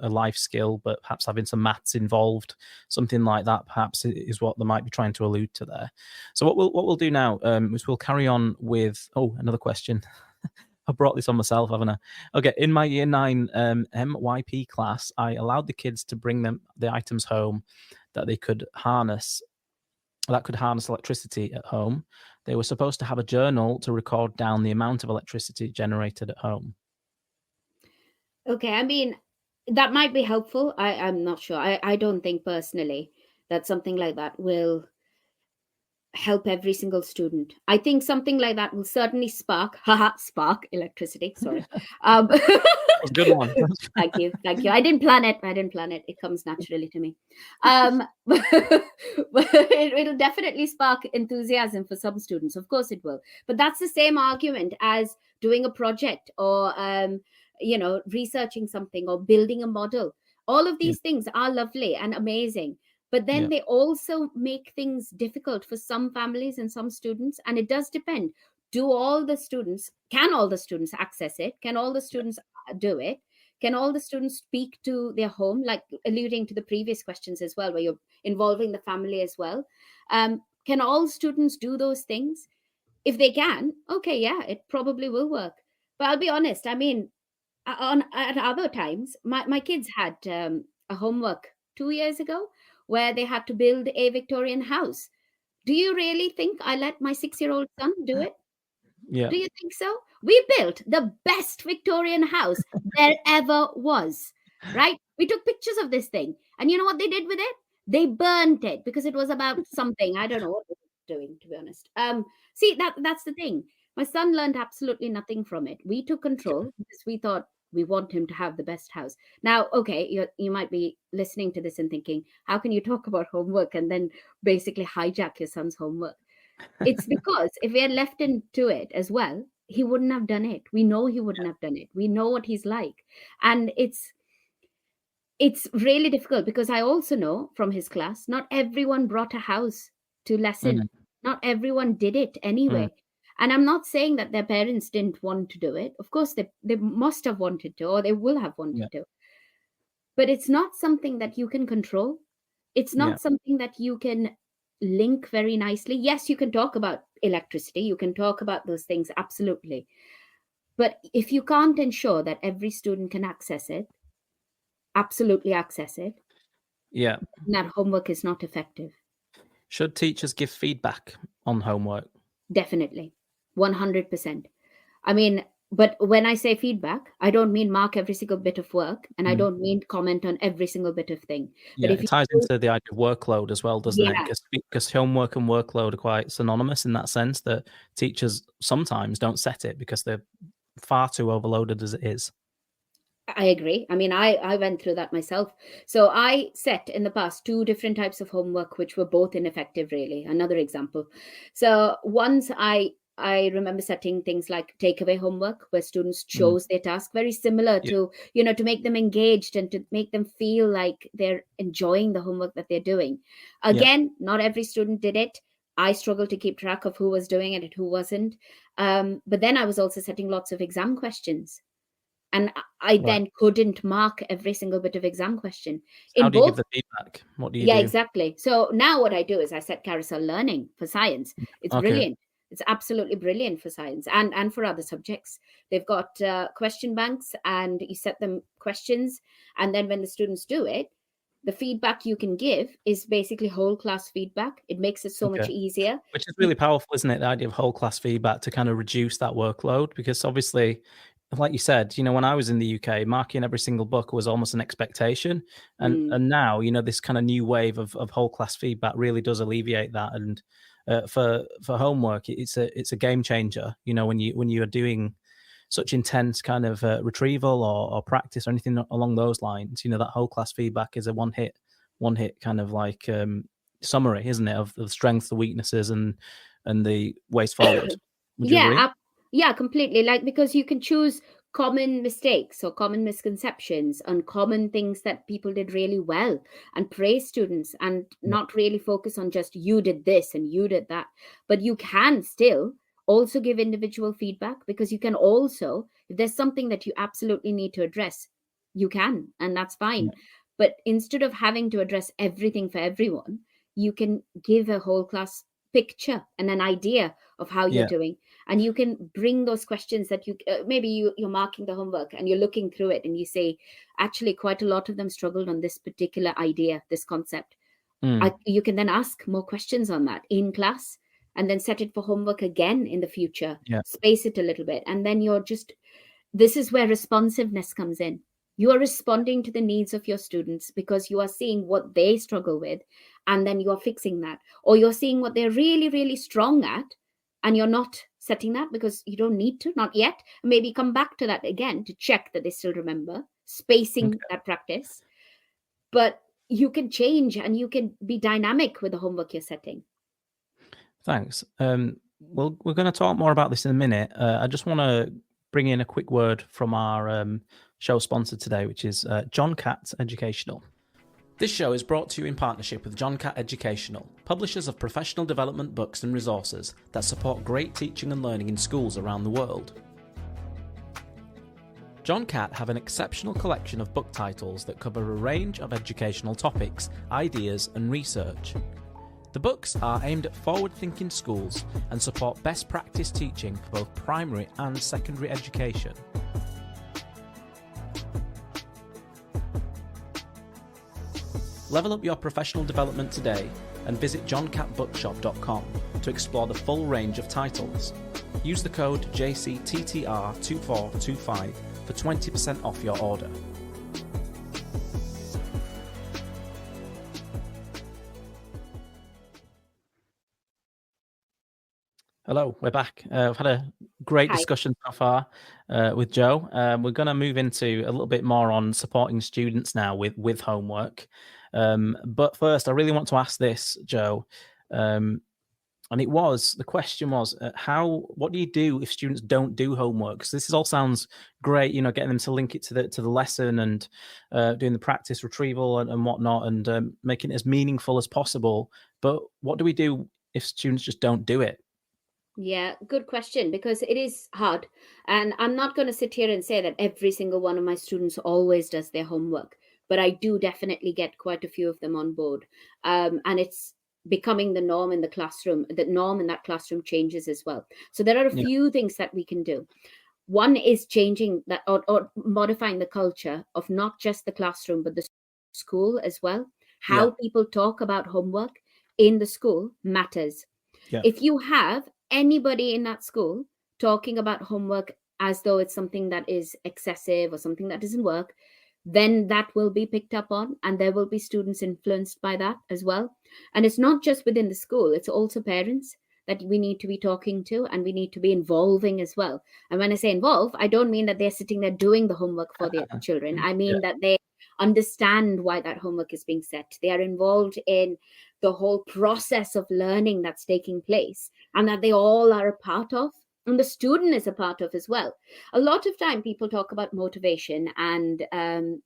[SPEAKER 3] life skill, but perhaps having some maths involved, something like that, perhaps is what they might be trying to allude to there. So what we'll do now is we'll carry on with, another question. I brought this on myself, haven't I? Okay, in my year 9 MYP class, I allowed the kids to bring the items home that could harness electricity at home. They were supposed to have a journal to record down the amount of electricity generated at home.
[SPEAKER 4] Okay, I mean, that might be helpful. I'm not sure. I don't think personally that something like that will help every single student. I think something like that will certainly spark electricity. Sorry.
[SPEAKER 3] Good one.
[SPEAKER 4] Thank you. I didn't plan it. It comes naturally to me. But it'll definitely spark enthusiasm for some students. Of course it will. But that's the same argument as doing a project or researching something or building a model. All of these things are lovely and amazing. But then they also make things difficult for some families and some students. And it does depend. Can all the students access it? Can all the students do it? Can all the students speak to their home, like alluding to the previous questions as well, where you're involving the family as well? Can all students do those things? If they can, okay, it probably will work. But I'll be honest, I mean, at other times, my kids had a homework 2 years ago where they had to build a Victorian house. Do you really think I let my 6-year-old son do it?
[SPEAKER 3] Yeah.
[SPEAKER 4] Do you think so? We built the best Victorian house there ever was, right? We took pictures of this thing. And you know what they did with it? They burnt it because it was about something. I don't know what they were doing, to be honest. See, that's the thing. My son learned absolutely nothing from it. We took control because we thought we want him to have the best house. Now, okay, you might be listening to this and thinking, how can you talk about homework and then basically hijack your son's homework? It's because if we had left him to it as well, he wouldn't have done it. We know he wouldn't have done it. We know what he's like. And it's really difficult because I also know from his class, not everyone brought a house to lesson. Not everyone did it anyway. And I'm not saying that their parents didn't want to do it. Of course, they must have wanted to, or they will have wanted to. But it's not something that you can control. It's not something that you can link very nicely. Yes, you can talk about electricity. You can talk about those things, absolutely. But if you can't ensure that every student can access it, absolutely access it, that homework is not effective.
[SPEAKER 3] Should teachers give feedback on homework?
[SPEAKER 4] Definitely. 100%. I mean, but when I say feedback, I don't mean mark every single bit of work, and I don't mean comment on every single bit of thing.
[SPEAKER 3] Yeah, but it ties into the idea of workload as well, doesn't it? Because homework and workload are quite synonymous in that sense, that teachers sometimes don't set it because they're far too overloaded as it is.
[SPEAKER 4] I agree. I mean, I went through that myself. So I set in the past 2 different types of homework, which were both ineffective, really. Another example. So once I remember setting things like takeaway homework, where students chose their task, very similar to, to make them engaged and to make them feel like they're enjoying the homework that they're doing. Again, not every student did it. I struggled to keep track of who was doing it and who wasn't. But then I was also setting lots of exam questions. And I then couldn't mark every single bit of exam question.
[SPEAKER 3] How do you give the feedback? What do you do?
[SPEAKER 4] Yeah, exactly. So now what I do is I set carousel learning for science. It's brilliant. It's absolutely brilliant for science and for other subjects. They've got question banks, and you set them questions. And then when the students do it, the feedback you can give is basically whole class feedback. It makes it so much easier.
[SPEAKER 3] Which is really powerful, isn't it? The idea of whole class feedback to kind of reduce that workload, because obviously, like you said, when I was in the UK, marking every single book was almost an expectation. And now, this kind of new wave of whole class feedback really does alleviate that. And for homework, it's a game changer, when you are doing such intense kind of retrieval or practice or anything along those lines. That whole class feedback is a one hit kind of like summary, isn't it, of the strengths, the weaknesses, and the ways forward. Would you agree?
[SPEAKER 4] Yeah, completely. Like, because you can choose common mistakes or common misconceptions and common things that people did really well and praise students and not really focus on just you did this and you did that. But you can still also give individual feedback, because you can also, if there's something that you absolutely need to address, you can, and that's fine. But instead of having to address everything for everyone, you can give a whole class picture and an idea of how you're doing, and you can bring those questions that you maybe you're marking the homework and you're looking through it and you say, actually quite a lot of them struggled on this particular idea, this concept. You can then ask more questions on that in class and then set it for homework again in the future. Space it a little bit, and then this is where responsiveness comes in. You are responding to the needs of your students because you are seeing what they struggle with, and then you are fixing that. Or you're seeing what they're really, really strong at, and you're not setting that because you don't need to, not yet. Maybe come back to that again to check that they still remember, spacing that practice. But you can change and you can be dynamic with the homework you're setting.
[SPEAKER 3] Thanks. Well, we're going to talk more about this in a minute. I just want to bring in a quick word from our show sponsor today, which is John Catt Educational. This show is brought to you in partnership with John Catt Educational, publishers of professional development books and resources that support great teaching and learning in schools around the world. John Catt have an exceptional collection of book titles that cover a range of educational topics, ideas and research. The books are aimed at forward-thinking schools and support best practice teaching for both primary and secondary education. Level up your professional development today and visit johncattbookshop.com to explore the full range of titles. Use the code JCTTR2425 for 20% off your order. Hello, we're back. We've had a great discussion so far with Jo. We're going to move into a little bit more on supporting students now with homework. But first, I really want to ask this, Jo. And the question was, what do you do if students don't do homework? So this all sounds great, getting them to link it to the lesson and doing the practice retrieval and whatnot, and making it as meaningful as possible. But what do we do if students just don't do it?
[SPEAKER 4] Yeah, good question, because it is hard. And I'm not going to sit here and say that every single one of my students always does their homework, but I do definitely get quite a few of them on board. And it's becoming the norm in the classroom. The norm in that classroom changes as well. So there are a few things that we can do. One is changing that or modifying the culture of not just the classroom, but the school as well. How people talk about homework in the school matters. Yeah. If you have anybody in that school talking about homework as though it's something that is excessive or something that doesn't work, then that will be picked up on, and there will be students influenced by that as well. And it's not just within the school, it's also parents that we need to be talking to, and we need to be involving as well. And when I say involve, I don't mean that they're sitting there doing the homework for their children. I mean that they understand why that homework is being set. They are involved in the whole process of learning that's taking place, and that they all are a part of, and the student is a part of as well. A lot of time people talk about motivation and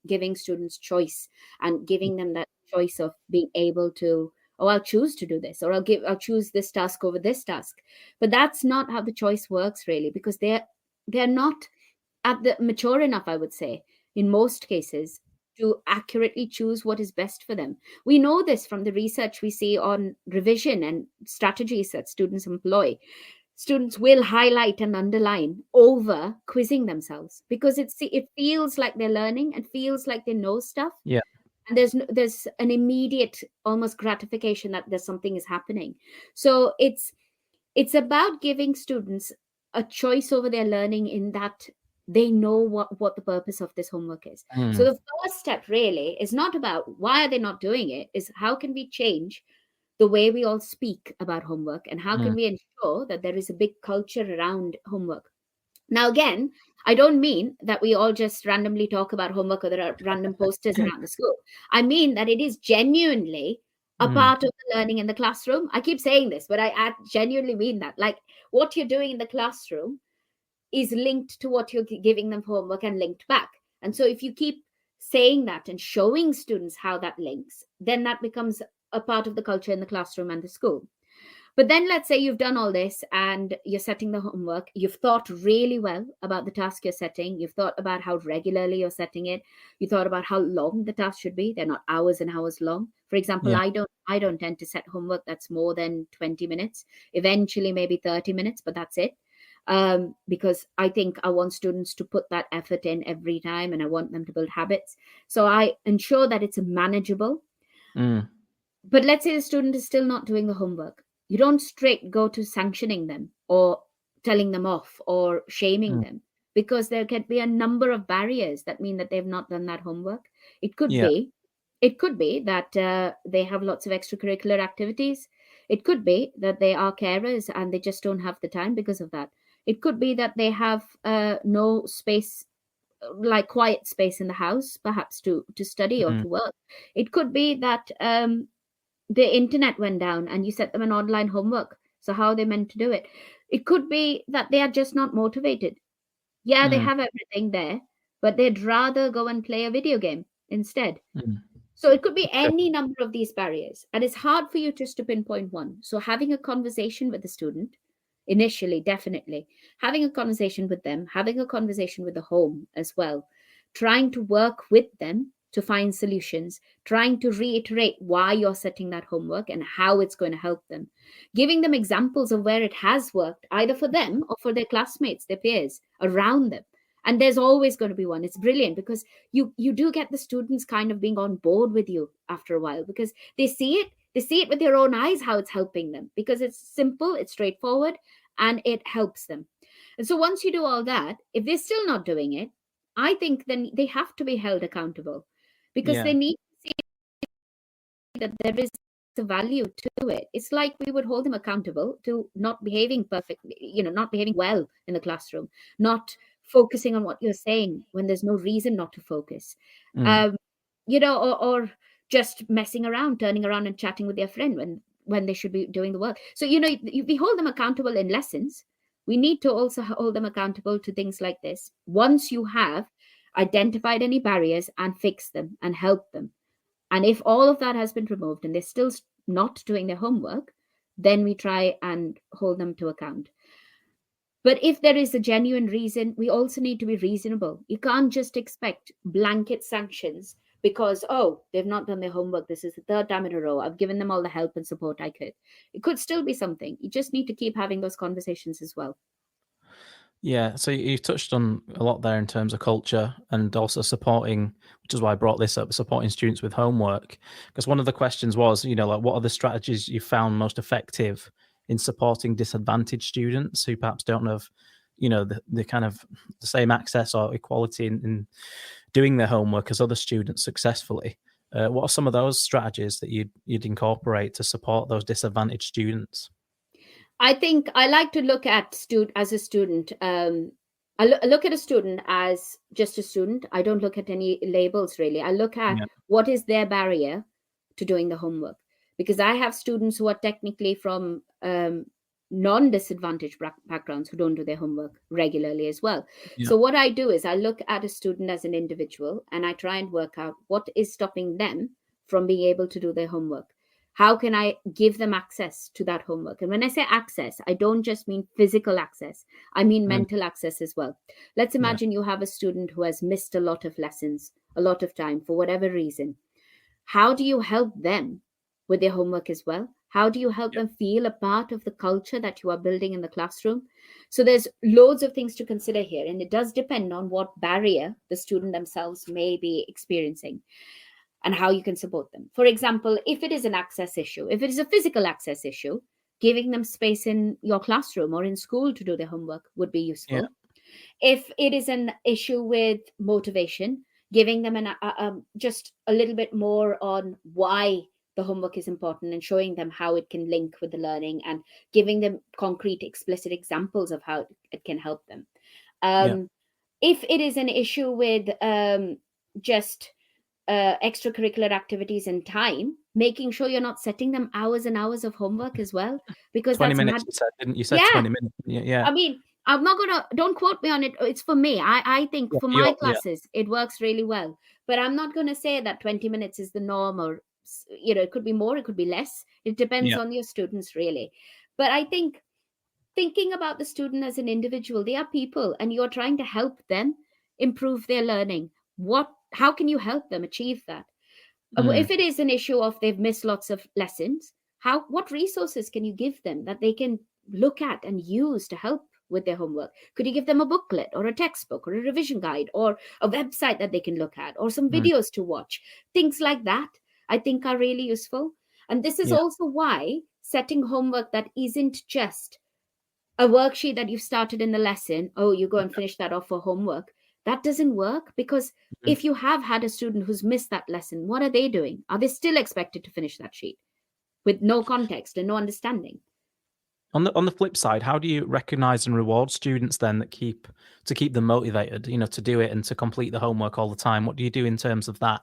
[SPEAKER 4] giving students choice, and giving them that choice of being able to, oh, I'll choose to do this, or I'll choose this task over this task. But that's not how the choice works, really, because they're not mature enough, I would say, in most cases, to accurately choose what is best for them. We know this from the research we see on revision and strategies that students employ. Students will highlight and underline over quizzing themselves, because it feels like they're learning and feels like they know stuff.
[SPEAKER 3] Yeah.
[SPEAKER 4] And there's an immediate almost gratification that there's something is happening. So it's about giving students a choice over their learning, in that they know what the purpose of this homework is. So the first step really is not about why are they not doing it, is how can we change the way we all speak about homework, and how can we ensure that there is a big culture around homework. Now, again, I don't mean that we all just randomly talk about homework, or there are random posters around the school. I mean that it is genuinely a part of the learning in the classroom. I keep saying this, but I genuinely mean that. Like, what you're doing in the classroom is linked to what you're giving them for homework, and linked back. And so if you keep saying that and showing students how that links, then that becomes a part of the culture in the classroom and the school. But then let's say you've done all this and you're setting the homework. You've thought really well about the task you're setting. You've thought about how regularly you're setting it. You thought about how long the task should be. They're not hours and hours long. For example, I don't tend to set homework that's more than 20 minutes, eventually maybe 30 minutes, but that's it. Because I think I want students to put that effort in every time, and I want them to build habits. So I ensure that it's manageable. But let's say the student is still not doing the homework. You don't straight go to sanctioning them or telling them off or shaming them, because there can be a number of barriers that mean that they've not done that homework. It could be that they have lots of extracurricular activities. It could be that they are carers and they just don't have the time because of that. It could be that they have no space, like quiet space in the house, perhaps to study or to work. It could be that the internet went down and you set them an online homework. So how are they meant to do it? It could be that they are just not motivated. Yeah, they have everything there, but they'd rather go and play a video game instead. So it could be any number of these barriers. And it's hard for you just to pinpoint one. So having a conversation with the student, initially, definitely. Having a conversation with them, having a conversation with the home as well. Trying to work with them to find solutions, trying to reiterate why you're setting that homework and how it's going to help them. Giving them examples of where it has worked, either for them or for their classmates, their peers around them. And there's always going to be one. It's brilliant because you do get the students kind of being on board with you after a while, because they see it, They see it with their own eyes, how it's helping them, because it's simple, it's straightforward, and it helps them. And so once you do all that, if they're still not doing it, I think then they have to be held accountable, because they need to see that there is a value to it. It's like we would hold them accountable to not behaving perfectly, not behaving well in the classroom, not focusing on what you're saying when there's no reason not to focus, or just messing around, turning around and chatting with their friend when they should be doing the work. So, we hold them accountable in lessons. We need to also hold them accountable to things like this. Once you have identified any barriers and fixed them and helped them, and if all of that has been removed and they're still not doing their homework, then we try and hold them to account. But if there is a genuine reason, we also need to be reasonable. You can't just expect blanket sanctions because, they've not done their homework. This is the third time in a row. I've given them all the help and support I could. It could still be something. You just need to keep having those conversations as well.
[SPEAKER 3] Yeah, so you touched on a lot there in terms of culture and also supporting, which is why I brought this up, supporting students with homework. Because one of the questions was, what are the strategies you found most effective in supporting disadvantaged students who perhaps don't have, the kind of the same access or equality in doing their homework as other students successfully. What are some of those strategies that you'd incorporate to support those disadvantaged students?
[SPEAKER 4] I think I like to look at as a student. I look at a student as just a student. I don't look at any labels really. I look at what is their barrier to doing the homework, because I have students who are technically from non-disadvantaged backgrounds who don't do their homework regularly as well. Yeah. So what I do is I look at a student as an individual and I try and work out what is stopping them from being able to do their homework. How can I give them access to that homework? And when I say access, I don't just mean physical access. I mean mental access as well. Let's imagine you have a student who has missed a lot of lessons, a lot of time for whatever reason. How do you help them with their homework as well? How do you help them feel a part of the culture that you are building in the classroom? So there's loads of things to consider here. And it does depend on what barrier the student themselves may be experiencing and how you can support them. For example, if it is an access issue, if it is a physical access issue, giving them space in your classroom or in school to do their homework would be useful. Yeah. If it is an issue with motivation, giving them just a little bit more on why the homework is important and showing them how it can link with the learning and giving them concrete, explicit examples of how it can help them. If it is an issue with just extracurricular activities and time, making sure you're not setting them hours and hours of homework as well, because
[SPEAKER 3] 20 minutes you said, didn't you? 20 minutes. Yeah.
[SPEAKER 4] I mean, I'm not gonna, don't quote me on it. It's for me. I think for my classes, it works really well, but I'm not gonna say that 20 minutes is the norm, or it could be more, it could be less. It depends on your students really. But I think thinking about the student as an individual, they are people and you're trying to help them improve their learning. How can you help them achieve that? If it is an issue of they've missed lots of lessons, what resources can you give them that they can look at and use to help with their homework? Could you give them a booklet or a textbook or a revision guide or a website that they can look at or some videos to watch? Things like that, I think, are really useful. And this is also why setting homework that isn't just a worksheet that you've started in the lesson, you go and finish that off for homework. That doesn't work, because if you have had a student who's missed that lesson, what are they doing? Are they still expected to finish that sheet with no context and no understanding?
[SPEAKER 3] On the flip side, how do you recognize and reward students then that keep them motivated, to do it and to complete the homework all the time? What do you do in terms of that?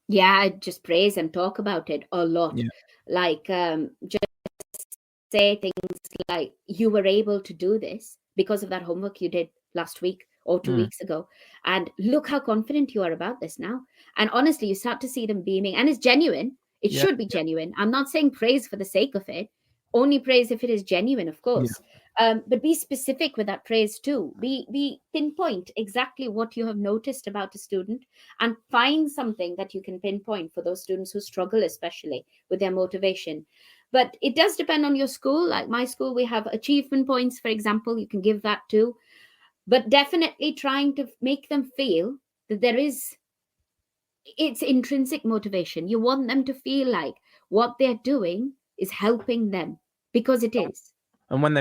[SPEAKER 4] Yeah, I just praise and talk about it a lot. Yeah. Like just say things like, you were able to do this because of that homework you did last week or 2 weeks ago. And look how confident you are about this now. And honestly, you start to see them beaming, and it's genuine. It should be genuine. I'm not saying praise for the sake of it. Only praise if it is genuine, of course. But be specific with that praise too. Be pinpoint exactly what you have noticed about a student and find something that you can pinpoint for those students who struggle, especially with their motivation. But it does depend on your school. Like my school, we have achievement points, for example. You can give that too. But definitely trying to make them feel that it's intrinsic motivation. You want them to feel like what they're doing is helping them, because it is.
[SPEAKER 3] And when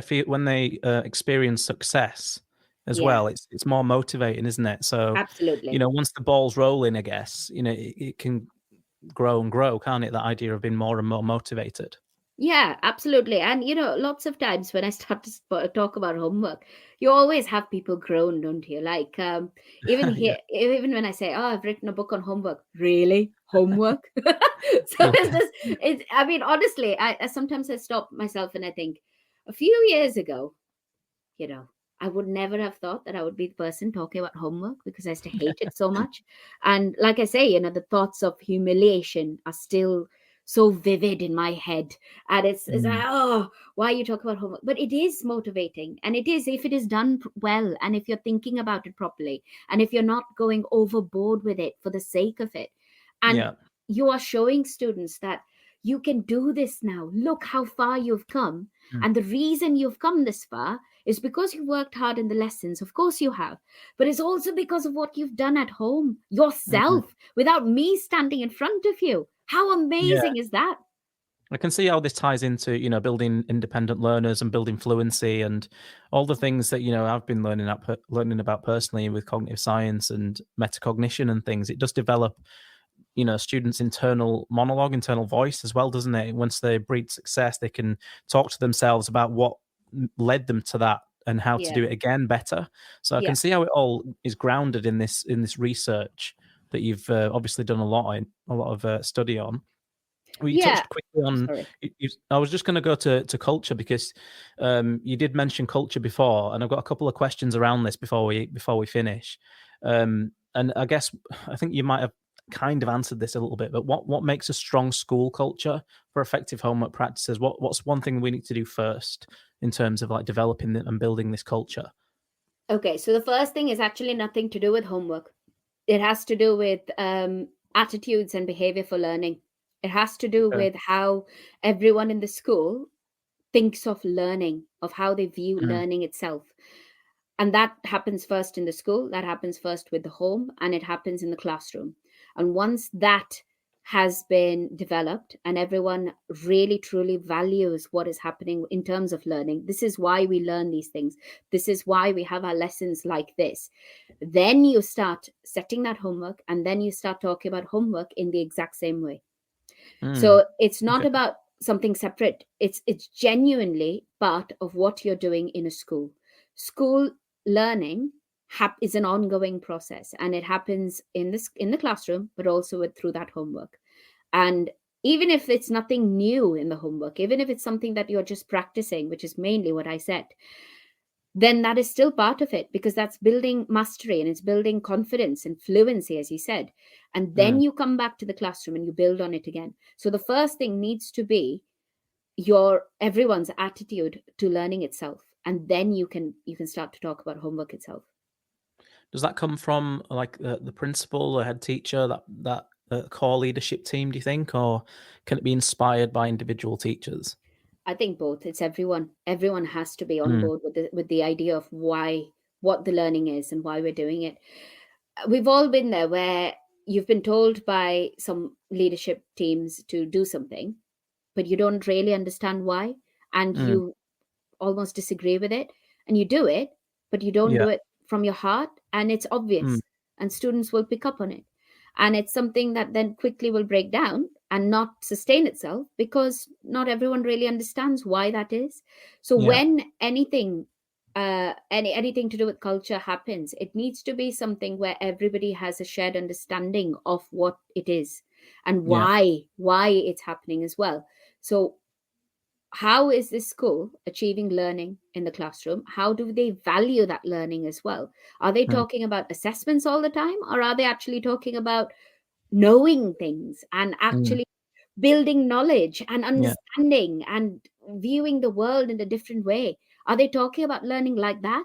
[SPEAKER 3] they experience success as
[SPEAKER 4] Yeah.
[SPEAKER 3] well, it's more motivating, isn't it? So,
[SPEAKER 4] Absolutely.
[SPEAKER 3] once the ball's rolling, I guess, it can grow and grow, can't it? That idea of being more and more motivated.
[SPEAKER 4] Yeah, absolutely. And lots of times when I start to talk about homework, you always have people groan, don't you? Like even here, even when I say, "Oh, I've written a book on homework," really, homework? So I mean, honestly, I sometimes I stop myself and I think, a few years ago, I would never have thought that I would be the person talking about homework, because I used to hate it so much. And like I say, the thoughts of humiliation are still so vivid in my head. And it's like, oh, why are you talking about homework? But it is motivating. And it is, if it is done well, and if you're thinking about it properly, and if you're not going overboard with it for the sake of it. And you are showing students that you can do this now. Look how far you've come. And the reason you've come this far is because you worked hard in the lessons. Of course you have. But it's also because of what you've done at home yourself, without me standing in front of you. How amazing is that?
[SPEAKER 3] I can see how this ties into, building independent learners and building fluency and all the things that, I've been learning about personally with cognitive science and metacognition and things. It does develop, students' internal monologue, internal voice as well, doesn't it? Once they breed success, they can talk to themselves about what led them to that and how to do it again better. So I can see how it all is grounded in this research that you've obviously done a lot of study on. Well, you touched quickly on. I was just going to go to culture, because you did mention culture before, and I've got a couple of questions around this before we finish. And I think you might have kind of answered this a little bit, but what makes a strong school culture for effective homework practices? What's one thing we need to do first in terms of like developing and building this culture?
[SPEAKER 4] Okay, so the first thing is actually nothing to do with homework. It has to do with attitudes and behavior for learning. It has to do with how everyone in the school thinks of learning, of how they view learning itself. And that happens first in the school, that happens first with the home, and it happens in the classroom. And once that has been developed and everyone really truly values what is happening in terms of learning, this is why we learn these things, this is why we have our lessons like this, then you start setting that homework, and then you start talking about homework in the exact same way. So it's not about something separate. It's genuinely part of what you're doing in a school. School learning is an ongoing process, and it happens in the classroom, but also through that homework. And even if it's nothing new in the homework, even if it's something that you're just practicing, which is mainly what I said, then that is still part of it, because that's building mastery and it's building confidence and fluency, as you said. And then you come back to the classroom and you build on it again. So the first thing needs to be everyone's attitude to learning itself, and then you can start to talk about homework itself.
[SPEAKER 3] Does that come from like the principal, the head teacher, that core leadership team, do you think, or can it be inspired by individual teachers?
[SPEAKER 4] I think both. It's everyone. Everyone has to be on board with the idea of what the learning is and why we're doing it. We've all been there, where you've been told by some leadership teams to do something, but you don't really understand why, and you almost disagree with it, and you do it, but you don't do it from your heart, and it's obvious, and students will pick up on it. And it's something that then quickly will break down and not sustain itself, because not everyone really understands why that is. So when anything to do with culture happens, it needs to be something where everybody has a shared understanding of what it is and why it's happening as well. So how is this school achieving learning in the classroom? How do they value that learning as well? Are they talking about assessments all the time, or are they actually talking about knowing things and actually building knowledge and understanding and viewing the world in a different way? Are they talking about learning like that?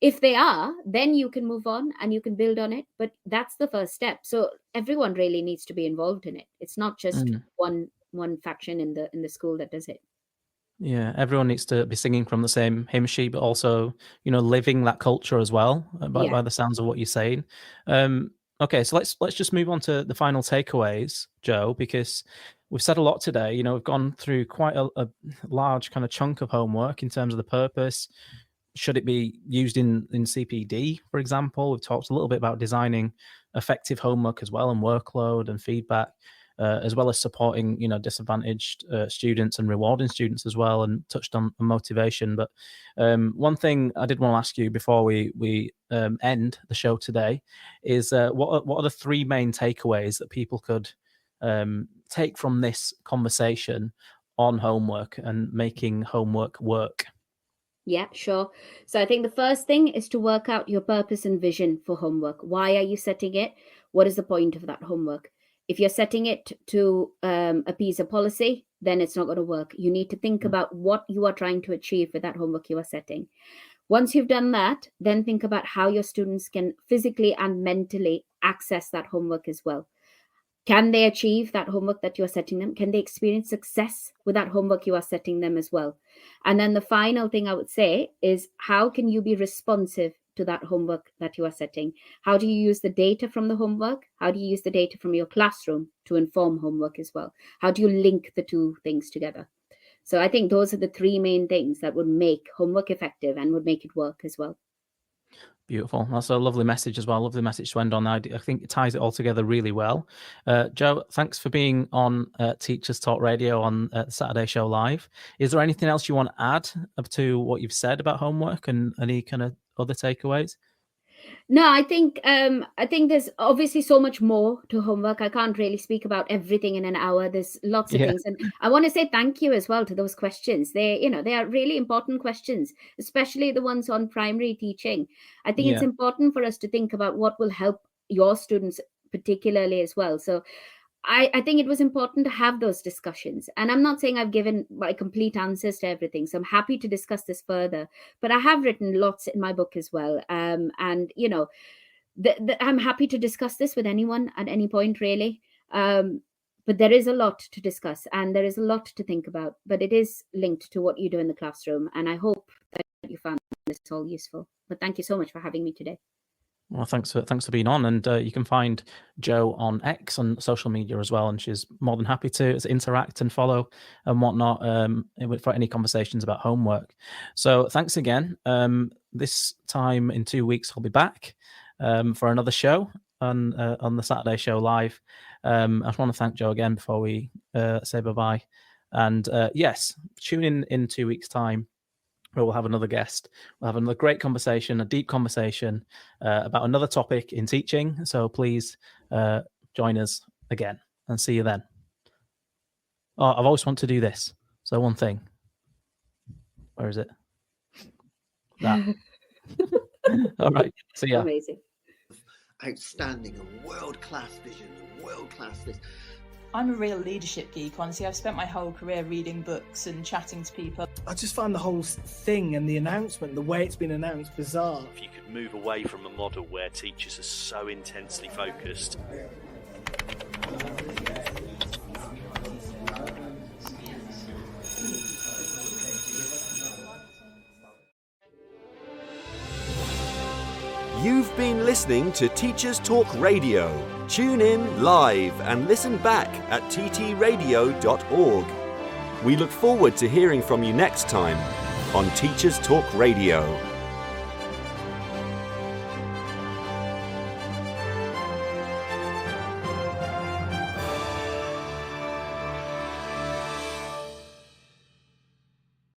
[SPEAKER 4] If they are, then you can move on and you can build on it. But that's the first step. So everyone really needs to be involved in it. It's not just one faction in the school that does it.
[SPEAKER 3] Yeah, everyone needs to be singing from the same hymn sheet, but also, living that culture as well, by the sounds of what you're saying. Okay, so let's just move on to the final takeaways, Joe, because we've said a lot today. We've gone through quite a large kind of chunk of homework in terms of the purpose. Should it be used in CPD, for example? We've talked a little bit about designing effective homework as well, and workload and feedback, as well as supporting, disadvantaged students and rewarding students as well, and touched on motivation. But one thing I did want to ask you before we end the show today is what are the three main takeaways that people could take from this conversation on homework and making homework work?
[SPEAKER 4] Yeah, sure. So I think the first thing is to work out your purpose and vision for homework. Why are you setting it? What is the point of that homework? If you're setting it to appease a policy, then it's not going to work. You need to think about what you are trying to achieve with that homework you are setting. Once you've done that, then think about how your students can physically and mentally access that homework as well. Can they achieve that homework that you're setting them? Can they experience success with that homework you are setting them as well? And then the final thing I would say is, how can you be responsive to that homework that you are setting? How do you use the data from the homework? How do you use the data from your classroom to inform homework as well? How do you link the two things together? So I think those are the three main things that would make homework effective and would make it work as well.
[SPEAKER 3] Beautiful. That's a lovely message as well. Lovely message to end on. I think it ties it all together really well. Joe, thanks for being on Teachers Talk Radio on the Saturday Show Live. Is there anything else you want to add up to what you've said about homework and any kind of other takeaways?
[SPEAKER 4] No, I think there's obviously so much more to homework. I can't really speak about everything in an hour. There's lots of things, and I want to say thank you as well to those questions. They are really important questions, especially the ones on primary teaching. I think it's important for us to think about what will help your students particularly as well. So I think it was important to have those discussions. And I'm not saying I've given my complete answers to everything, so I'm happy to discuss this further. But I have written lots in my book as well. And, I'm happy to discuss this with anyone at any point, really. But there is a lot to discuss and there is a lot to think about. But it is linked to what you do in the classroom. And I hope that you found this all useful. But thank you so much for having me today.
[SPEAKER 3] Well, thanks for being on, and you can find Jo on X on social media as well, and she's more than happy to interact and follow and whatnot for any conversations about homework. So thanks again. This time in 2 weeks, I'll be back for another show on the Saturday Show Live. I just want to thank Jo again before we say bye-bye. And yes, tune in 2 weeks' time, where we'll have another guest. We'll have another great conversation, a deep conversation about another topic in teaching. So please join us again, and see you then. Oh, I've always wanted to do this. So one thing. Where is it? That. All right. See ya.
[SPEAKER 4] Amazing.
[SPEAKER 5] Outstanding and world-class vision and world-class this.
[SPEAKER 6] I'm a real leadership geek, honestly. I've spent my whole career reading books and chatting to people.
[SPEAKER 7] I just find the whole thing and the announcement, the way it's been announced, bizarre.
[SPEAKER 8] If you could move away from a model where teachers are so intensely focused.
[SPEAKER 9] You've been listening to Teachers Talk Radio. Tune in live and listen back at ttradio.org. We look forward to hearing from you next time on Teachers Talk Radio.